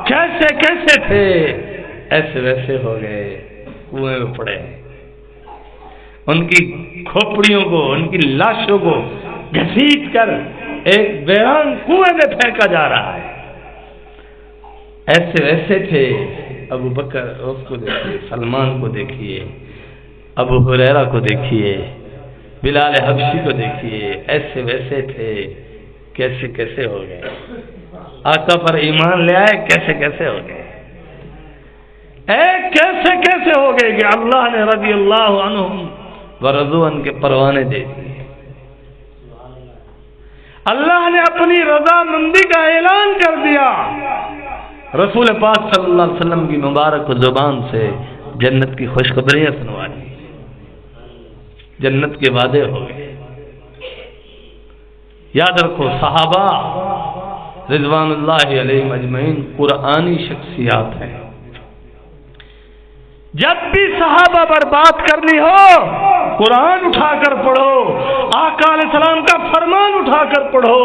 کیسے کیسے تھے، ایسے ویسے ہو گئے، کنویں میں پڑے، ان کی کھوپڑیوں کو، ان کی لاشوں کو گھسیٹ کر ایک ویران کنویں میں پھینکا جا رہا ہے۔ ایسے ویسے تھے، ابو بکر اس کو دیکھیے، سلمان کو دیکھیے، ابو ہریرہ کو دیکھیے، بلال حبشی کو دیکھیے، ایسے ویسے تھے، کیسے کیسے ہو گئے، آقا پر ایمان لے آئے، کیسے کیسے ہو گئے، کیسے کیسے ہو گئے کہ اللہ نے رضی اللہ عنہم ورضوا عنہ کے پروانے دے دیے، اللہ نے اپنی رضامندی کا اعلان کر دیا، رسول پاک صلی اللہ علیہ وسلم کی مبارک زبان سے جنت کی خوشخبریاں سنوا دی، جنت کے وعدے ہو گئے۔ یاد رکھو صحابہ رضوان اللہ علیہم اجمعین قرآنی شخصیات ہیں، جب بھی صحابہ پر بات کرنی ہو قرآن اٹھا کر پڑھو، آقا علیہ السلام کا فرمان اٹھا کر پڑھو،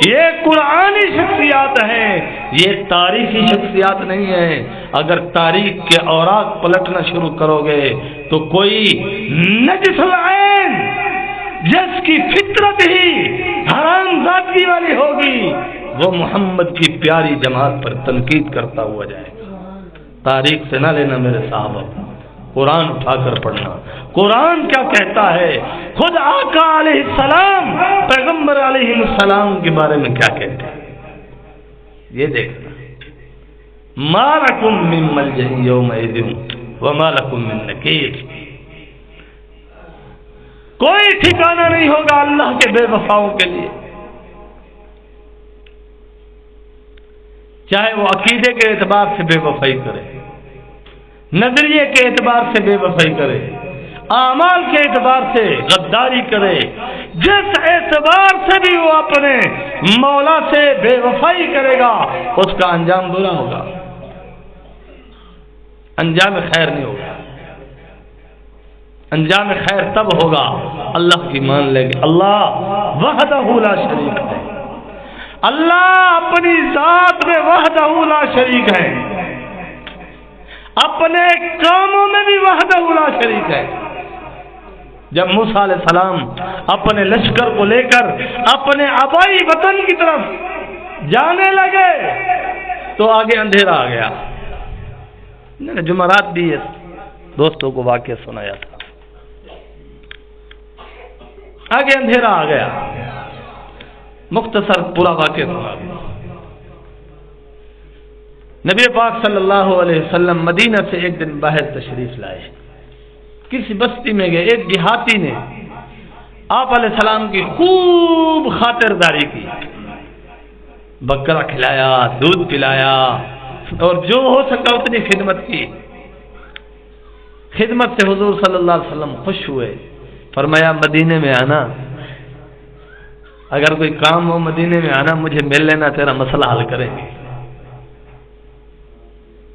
یہ قرآنی شخصیات ہیں، یہ تاریخی شخصیات نہیں ہیں۔ اگر تاریخ کے اوراق پلٹنا شروع کرو گے تو کوئی نجس العین جس کی فطرت ہی حرام زادگی والی ہوگی وہ محمد کی پیاری جماعت پر تنقید کرتا ہوا جائے گا۔ تاریخ سے نہ لینا میرے صاحب، قرآن اٹھا کر پڑھنا، قرآن کیا کہتا ہے، خود آقا علیہ السلام پیغمبر علیہ السلام کے بارے میں کیا کہتے ہیں، یہ دیکھنا۔ ما لکم من ملجأ یومئذ وما لکم من نکیر، کوئی ٹھکانہ نہیں ہوگا اللہ کے بے وفاؤں کے لیے، چاہے وہ عقیدے کے اعتبار سے بے وفائی کرے، نظریے کے اعتبار سے بے وفائی کرے، اعمال کے اعتبار سے غداری کرے، جس اعتبار سے بھی وہ اپنے مولا سے بے وفائی کرے گا اس کا انجام برا ہوگا، انجام خیر نہیں ہوگا۔ انجام خیر تب ہوگا اللہ کی مان لے گے، اللہ وحدہ لا شریک ہے، اللہ اپنی ذات میں وحدہ لا شریک ہے، اپنے کاموں میں بھی وحدہ لا شریک ہے۔ جب موسیٰ علیہ السلام اپنے لشکر کو لے کر اپنے آبائی وطن کی طرف جانے لگے تو آگے اندھیرا آ گیا۔ میں نے جمعرات بھی اس دوستوں کو واقعہ سنایا تھا، آگے اندھیرا آ گیا، مختصر پورا واقعہ سنا دیا۔ نبی پاک صلی اللہ علیہ وسلم مدینہ سے ایک دن باہر تشریف لائے، کسی بستی میں گئے، ایک دیہاتی نے آپ علیہ السلام کی خوب خاطرداری کی، بکرا کھلایا، دودھ پلایا اور جو ہو سکا اتنی خدمت کی۔ خدمت سے حضور صلی اللہ علیہ وسلم خوش ہوئے، فرمایا مدینے میں آنا، اگر کوئی کام ہو مدینے میں آنا، مجھے مل لینا، تیرا مسئلہ حل کریں گے۔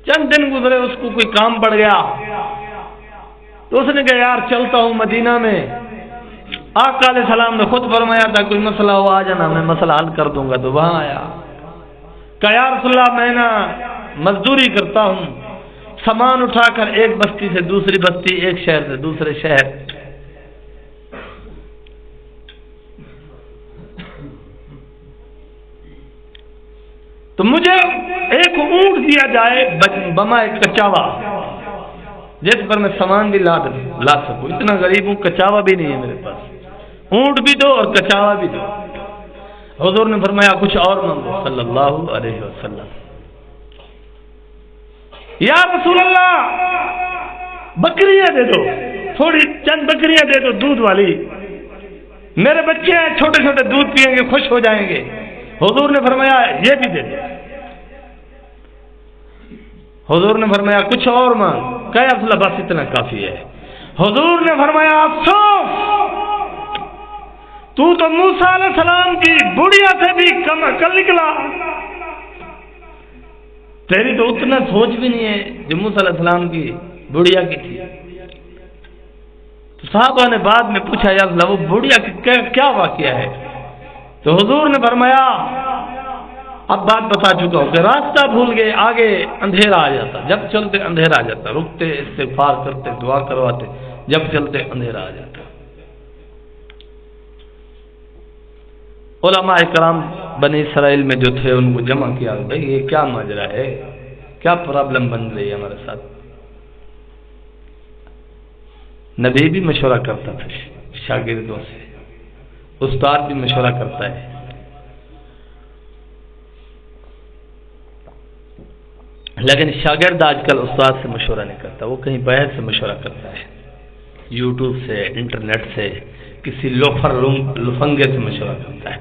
چند دن گزرے، اس کو کوئی کام پڑ گیا تو اس نے کہا یار چلتا ہوں مدینہ میں، آقا علیہ السلام نے خود فرمایا تھا کوئی مسئلہ ہو آ جانا، میں مسئلہ حل کر دوں گا، تو وہاں آیا، کہا یا رسول اللہ میں نا مزدوری کرتا ہوں، سامان اٹھا کر ایک بستی سے دوسری بستی، ایک شہر سے دوسرے شہر، تو مجھے ایک اونٹ دیا جائے بما ایک کچاوا، جس پر میں سامان بھی لاد سکوں، اتنا غریب ہوں، کچاوا بھی نہیں ہے میرے پاس، اونٹ بھی دو اور کچاوا بھی دو۔ حضور نے فرمایا کچھ اور مانگو صلی اللہ علیہ وسلم۔ یا رسول اللہ بکریاں دے دو، تھوڑی چند بکریاں دے دو دودھ والی۔ میرے بچے ہیں چھوٹے چھوٹے دودھ پئیں گے خوش ہو جائیں گے. حضور نے فرمایا یہ بھی دے دے. حضور نے فرمایا کچھ اور مانگ. کہ افضل بس اتنا کافی ہے. حضور نے فرمایا افسوس تو موسیٰ علیہ السلام کی بڑھیا سے بھی کم عقل نکلا. تیری تو اتنا سوچ بھی نہیں ہے جو موسیٰ علیہ السلام کی بڑھیا کی تھی. تو صحابہ نے بعد میں پوچھا یا اللہ وہ بڑھیا کیا واقعہ ہے؟ تو حضور نے فرمایا اب بات بتا چکا ہوں کہ راستہ بھول گئے, آگے اندھیرا آ جاتا, جب چلتے اندھیرا آ جاتا, رکتے استغفار کرتے دعا کرواتے, جب چلتے اندھیرا آ جاتا. علماء کرام بنی اسرائیل میں جو تھے ان کو جمع کیا, بھائی یہ کیا ماجرا ہے, کیا پرابلم بن رہی ہے ہمارے ساتھ. نبی بھی مشورہ کرتا تھا شاگردوں سے, استاد بھی مشورہ کرتا ہے. لیکن شاگرد آج کل استاد سے مشورہ نہیں کرتا, وہ کہیں باہر سے مشورہ کرتا ہے, یوٹیوب سے, انٹرنیٹ سے, کسی لوفر لفنگے سے مشورہ کرتا ہے.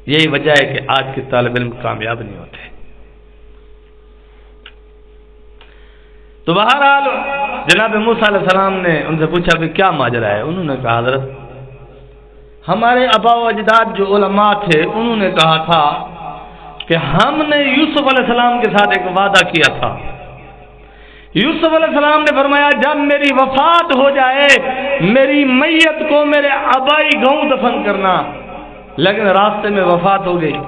یہی وجہ ہے کہ آج کے طالب علم کامیاب نہیں ہوتے. تو بہرحال جناب موسیٰ علیہ السلام نے ان سے پوچھا کہ کیا ماجرا ہے. انہوں نے کہا حضرت ہمارے آبا و اجداد جو علماء تھے انہوں نے کہا تھا کہ ہم نے یوسف علیہ السلام کے ساتھ ایک وعدہ کیا تھا. یوسف علیہ السلام نے فرمایا جب میری وفات ہو جائے میری میت کو میرے آبائی گاؤں دفن کرنا, لیکن راستے میں وفات ہو گئی.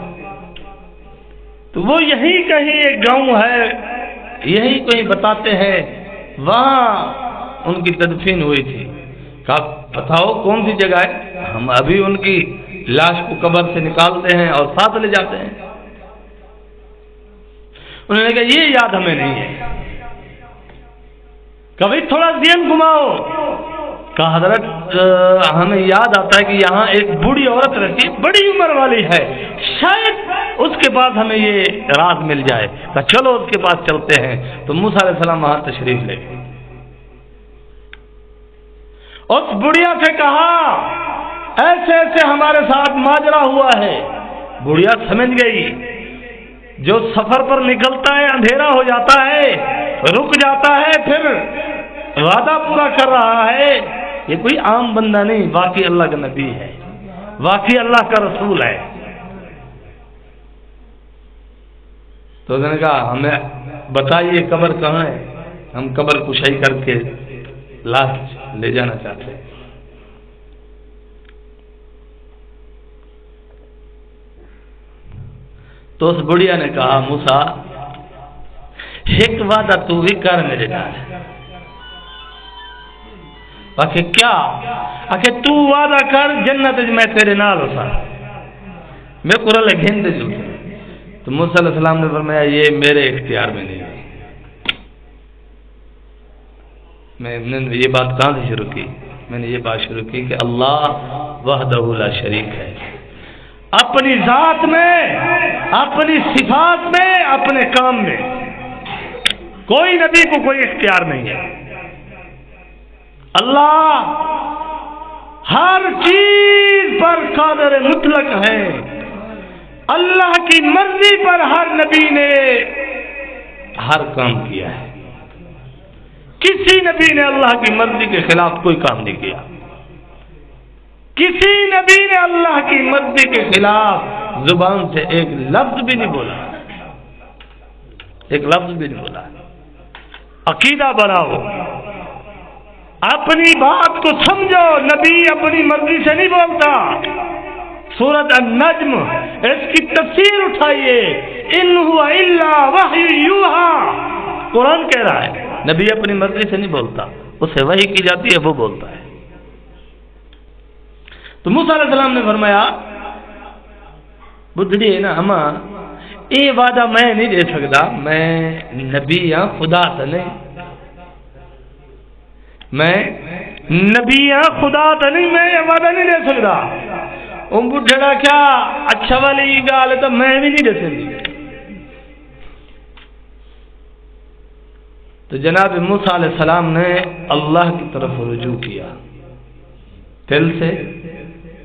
تو وہ یہی کہیں ایک گاؤں ہے, یہی کہیں بتاتے ہیں, وہاں ان کی تدفین ہوئی تھی. کہا بتاؤ کون سی جگہ ہے, ہم ابھی ان کی لاش کو قبر سے نکالتے ہیں اور ساتھ لے جاتے ہیں. انہوں نے کہا یہ یاد ہمیں نہیں ہے. کبھی تھوڑا ذہن گھماؤ. کہا حضرت ہمیں یاد آتا ہے کہ یہاں ایک بوڑھی عورت رہتی ہے, بڑی عمر والی ہے, شاید اس کے پاس ہمیں یہ راز مل جائے. کہا چلو اس کے پاس چلتے ہیں. تو موسیٰ علیہ السلام وہاں تشریف لے گئے. اس بڑھیا سے کہا ایسے ایسے ہمارے ساتھ ماجرا ہوا ہے. بڑھیا سمجھ گئی, جو سفر پر نکلتا ہے اندھیرا ہو جاتا ہے, رک جاتا ہے, پھر وعدہ پورا کر رہا ہے, یہ کوئی عام بندہ نہیں, واقعی اللہ کا نبی ہے, واقعی اللہ کا رسول ہے. تو اس نے کہا ہمیں بتائیے قبر کہاں ہے, ہم قبر کشائی کر کے لاش لے جانا چاہتے ہیں. تو اس بڑھیا نے کہا موسیٰ ایک وعدہ تو بھی کر میرے نال. باقی کیا آخر تو وعدہ کر جنت میں تیرے نال ہوتا, میں قرآن گھن دے جو. تو موسیٰ علیہ السلام نے فرمایا یہ میرے اختیار میں نہیں ہے. میں نے یہ بات کہاں سے شروع کی, میں نے یہ بات شروع کی کہ اللہ وحدہ لا شریک ہے, اپنی ذات میں, اپنی صفات میں, اپنے کام میں کوئی نبی کو کوئی اختیار نہیں ہے. اللہ ہر چیز پر قادر مطلق ہے. اللہ کی مرضی پر ہر نبی نے ہر کام کیا ہے. کسی نبی نے اللہ کی مرضی کے خلاف کوئی کام نہیں کیا. کسی نبی نے اللہ کی مرضی کے خلاف زبان سے ایک لفظ بھی نہیں بولا, ایک لفظ بھی نہیں بولا. عقیدہ بناؤ, اپنی بات کو سمجھو, نبی اپنی مرضی سے نہیں بولتا. سورۃ النجم اس کی تفسیر اٹھائیے, ان هو الا وحی یوحی, قرآن کہہ رہا ہے نبی اپنی مرضی سے نہیں بولتا, اسے وحی کی جاتی ہے وہ بولتا ہے. تو موسیٰ علیہ السلام نے فرمایا بدھڑی ہے نا ہما یہ وعدہ میں نہیں دے سکتا, میں نبی ہاں خدا سے نہیں, میں نبی ہاں خدا سے نہیں, میں یہ وعدہ نہیں دے سکتا. ان بدھڑا کیا اچھا والی گال ہے تو میں بھی نہیں دے سکتی. تو جناب موسیٰ علیہ السلام نے اللہ کی طرف رجوع کیا, دل سے،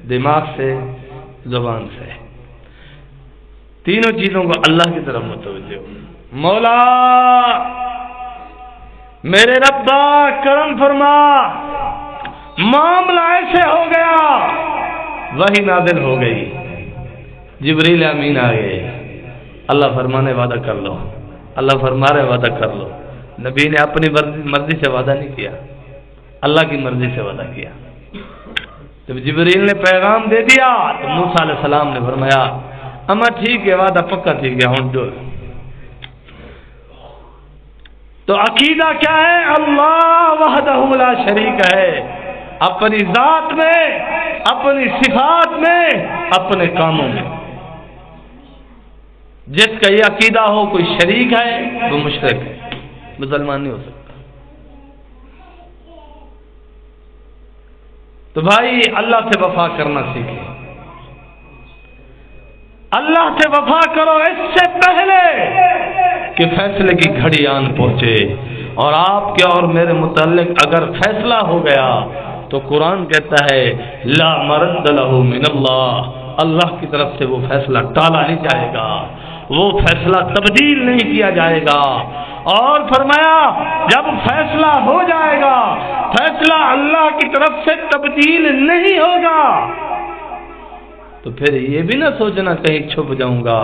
دماغ سے، زبان سے، تینوں چیزوں کو اللہ کی طرف متوجہ ہو۔ مولا میرے ربا کرم فرما، معاملہ ایسے ہو گیا، وحی نازل ہو گئی، جبریل امین آ گئے، اللہ فرمانے وعدہ کر لو، اللہ فرما رہے وعدہ کر لو۔ نبی نے اپنی مرضی سے وعدہ نہیں کیا، اللہ کی مرضی سے وعدہ کیا۔ جب جبریل نے پیغام دے دیا تو موسیٰ علیہ السلام نے فرمایا اما ٹھیک ہے، وعدہ پکا ٹھیک ہے، ہوں ڈور۔ تو عقیدہ کیا ہے؟ اللہ وحدہ لا شریک ہے، اپنی ذات میں، اپنی صفات میں، اپنے کاموں میں۔ جس کا یہ عقیدہ ہو کوئی شریک ہے وہ مشرک ہے، مسلمان نہیں ہو سکتا۔ تو بھائی اللہ سے وفا کرنا سیکھیں، اللہ سے وفا کرو اس سے پہلے کہ فیصلے کی گھڑی آن پہنچے۔ اور آپ کے اور میرے متعلق اگر فیصلہ ہو گیا تو قرآن کہتا ہے لا مرد لہ من اللہ، اللہ کی طرف سے وہ فیصلہ ٹالا نہیں جائے گا، وہ فیصلہ تبدیل نہیں کیا جائے گا۔ اور فرمایا جب فیصلہ ہو جائے گا، فیصلہ اللہ کی طرف سے تبدیل نہیں ہوگا تو پھر یہ بھی نہ سوچنا کہیں چھپ جاؤں گا۔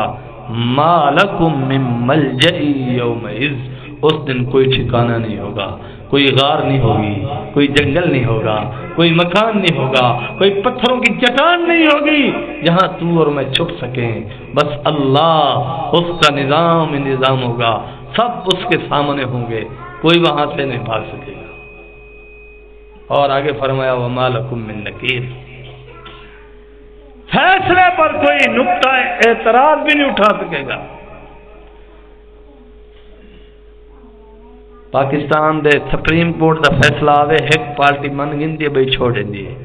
ما لکم من ملجأ یومئذ، اس دن کوئی ٹھکانہ نہیں ہوگا، کوئی غار نہیں ہوگی، کوئی جنگل نہیں ہوگا، کوئی مکان نہیں ہوگا، کوئی پتھروں کی چٹان نہیں ہوگی جہاں تو اور میں چھپ سکیں۔ بس اللہ، اس کا نظام ہوگا، سب اس کے سامنے ہوں گے، کوئی وہاں سے نہیں بھاگ سکے گا۔ اور آگے فرمایا وما لکم من نکیر، فیصلے پر کوئی نقطہ اعتراض بھی نہیں اٹھا سکے گا۔ پاکستان دے سپریم کورٹ دا فیصلہ آوے، ایک پارٹی من گندی ہے بھئی چھوڑ دی ہے،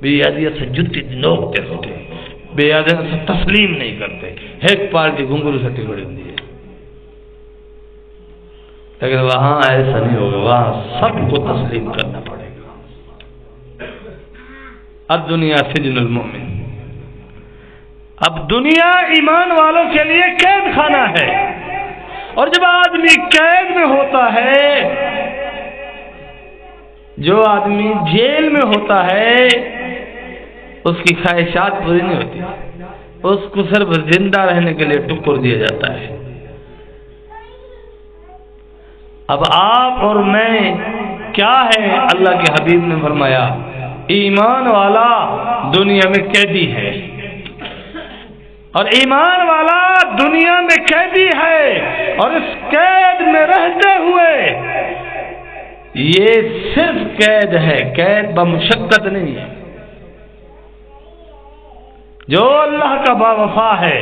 بھی آدھی سے جتی نوک تے سٹے، بے آدھی سے تسلیم نہیں کرتے، ایک پارٹی گنگرو سے ٹکڑی ہوندی ہے۔ لیکن وہاں ایسا نہیں ہوگا، وہاں سب کو تسلیم کرنا پڑے گا۔ الدنیا سجن المؤمن، اب دنیا ایمان والوں کے لیے قید خانہ ہے، اور جب آدمی قید میں ہوتا ہے، جو آدمی جیل میں ہوتا ہے، اس کی خواہشات پوری نہیں ہوتی، اس کو صرف زندہ رہنے کے لیے ٹکر دیا جاتا ہے۔ اب آپ اور میں کیا ہے؟ اللہ کے حبیب نے فرمایا ایمان والا دنیا میں قیدی ہے، اور ایمان والا دنیا میں قیدی ہے، اور اس قید میں رہتے ہوئے یہ صرف قید ہے، قید بمشقت نہیں ہے۔ جو اللہ کا باوفا ہے،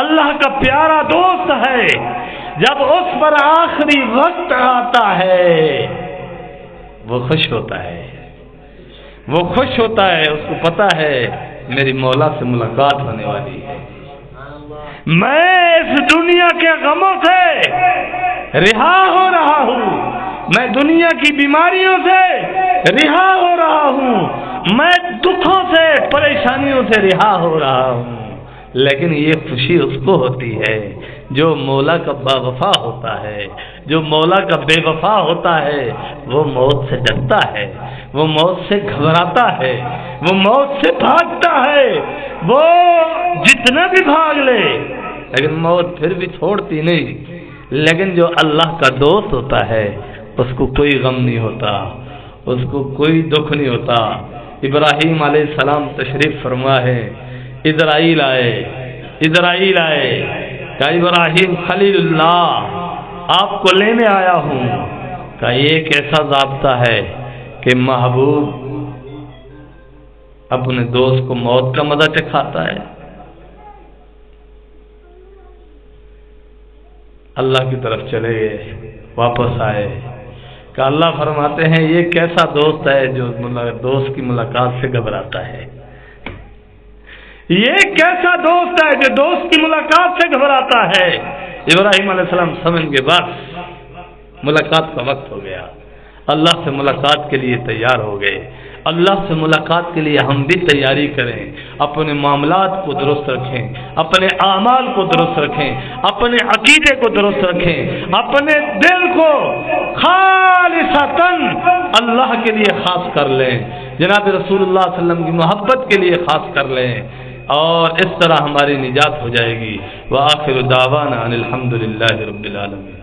اللہ کا پیارا دوست ہے، جب اس پر آخری وقت آتا ہے وہ خوش ہوتا ہے، وہ خوش ہوتا ہے، اس کو پتا ہے میری مولا سے ملاقات ہونے والی ہے، میں اس دنیا کے غموں سے رہا ہو رہا ہوں، میں دنیا کی بیماریوں سے رہا ہو رہا ہوں، میں دکھوں سے، پریشانیوں سے رہا ہو رہا ہوں۔ لیکن یہ خوشی اس کو ہوتی ہے جو مولا کا باوفا ہوتا ہے، جو مولا کا بے وفا ہوتا ہے، وہ موت سے ڈرتا ہے، وہ موت سے گھبراتا ہے، وہ موت سے بھاگتا ہے، وہ جتنا بھی بھاگ لے لیکن موت پھر بھی چھوڑتی نہیں۔ لیکن جو اللہ کا دوست ہوتا ہے اس کو کوئی غم نہیں ہوتا، اس کو کوئی دکھ نہیں ہوتا۔ ابراہیم علیہ السلام تشریف فرما ہے، اسرائیل آئے کہ ابراہیم خلیل اللہ آپ کو لینے آیا ہوں، کہ یہ ایک ایسا ضابطہ ہے کہ محبوب اپنے دوست کو موت کا مزہ چکھاتا ہے۔ اللہ کی طرف چلے گئے، واپس آئے کہ اللہ فرماتے ہیں یہ کیسا دوست ہے جو دوست کی ملاقات سے گھبراتا ہے، یہ کیسا دوست ہے جو دوست کی ملاقات سے گھبراتا ہے۔ ابراہیم علیہ السلام سمجھ کے بعد ملاقات کا وقت ہو گیا، اللہ سے ملاقات کے لیے تیار ہو گئے۔ اللہ سے ملاقات کے لیے ہم بھی تیاری کریں، اپنے معاملات کو درست رکھیں، اپنے اعمال کو درست رکھیں، اپنے عقیدے کو درست رکھیں، اپنے دل کو خالصتاً اللہ کے لیے خاص کر لیں، جناب رسول اللہ صلی اللہ علیہ وسلم کی محبت کے لیے خاص کر لیں، اور اس طرح ہماری نجات ہو جائے گی۔ وآخر دعوانا ان الحمد للہ رب العالمین۔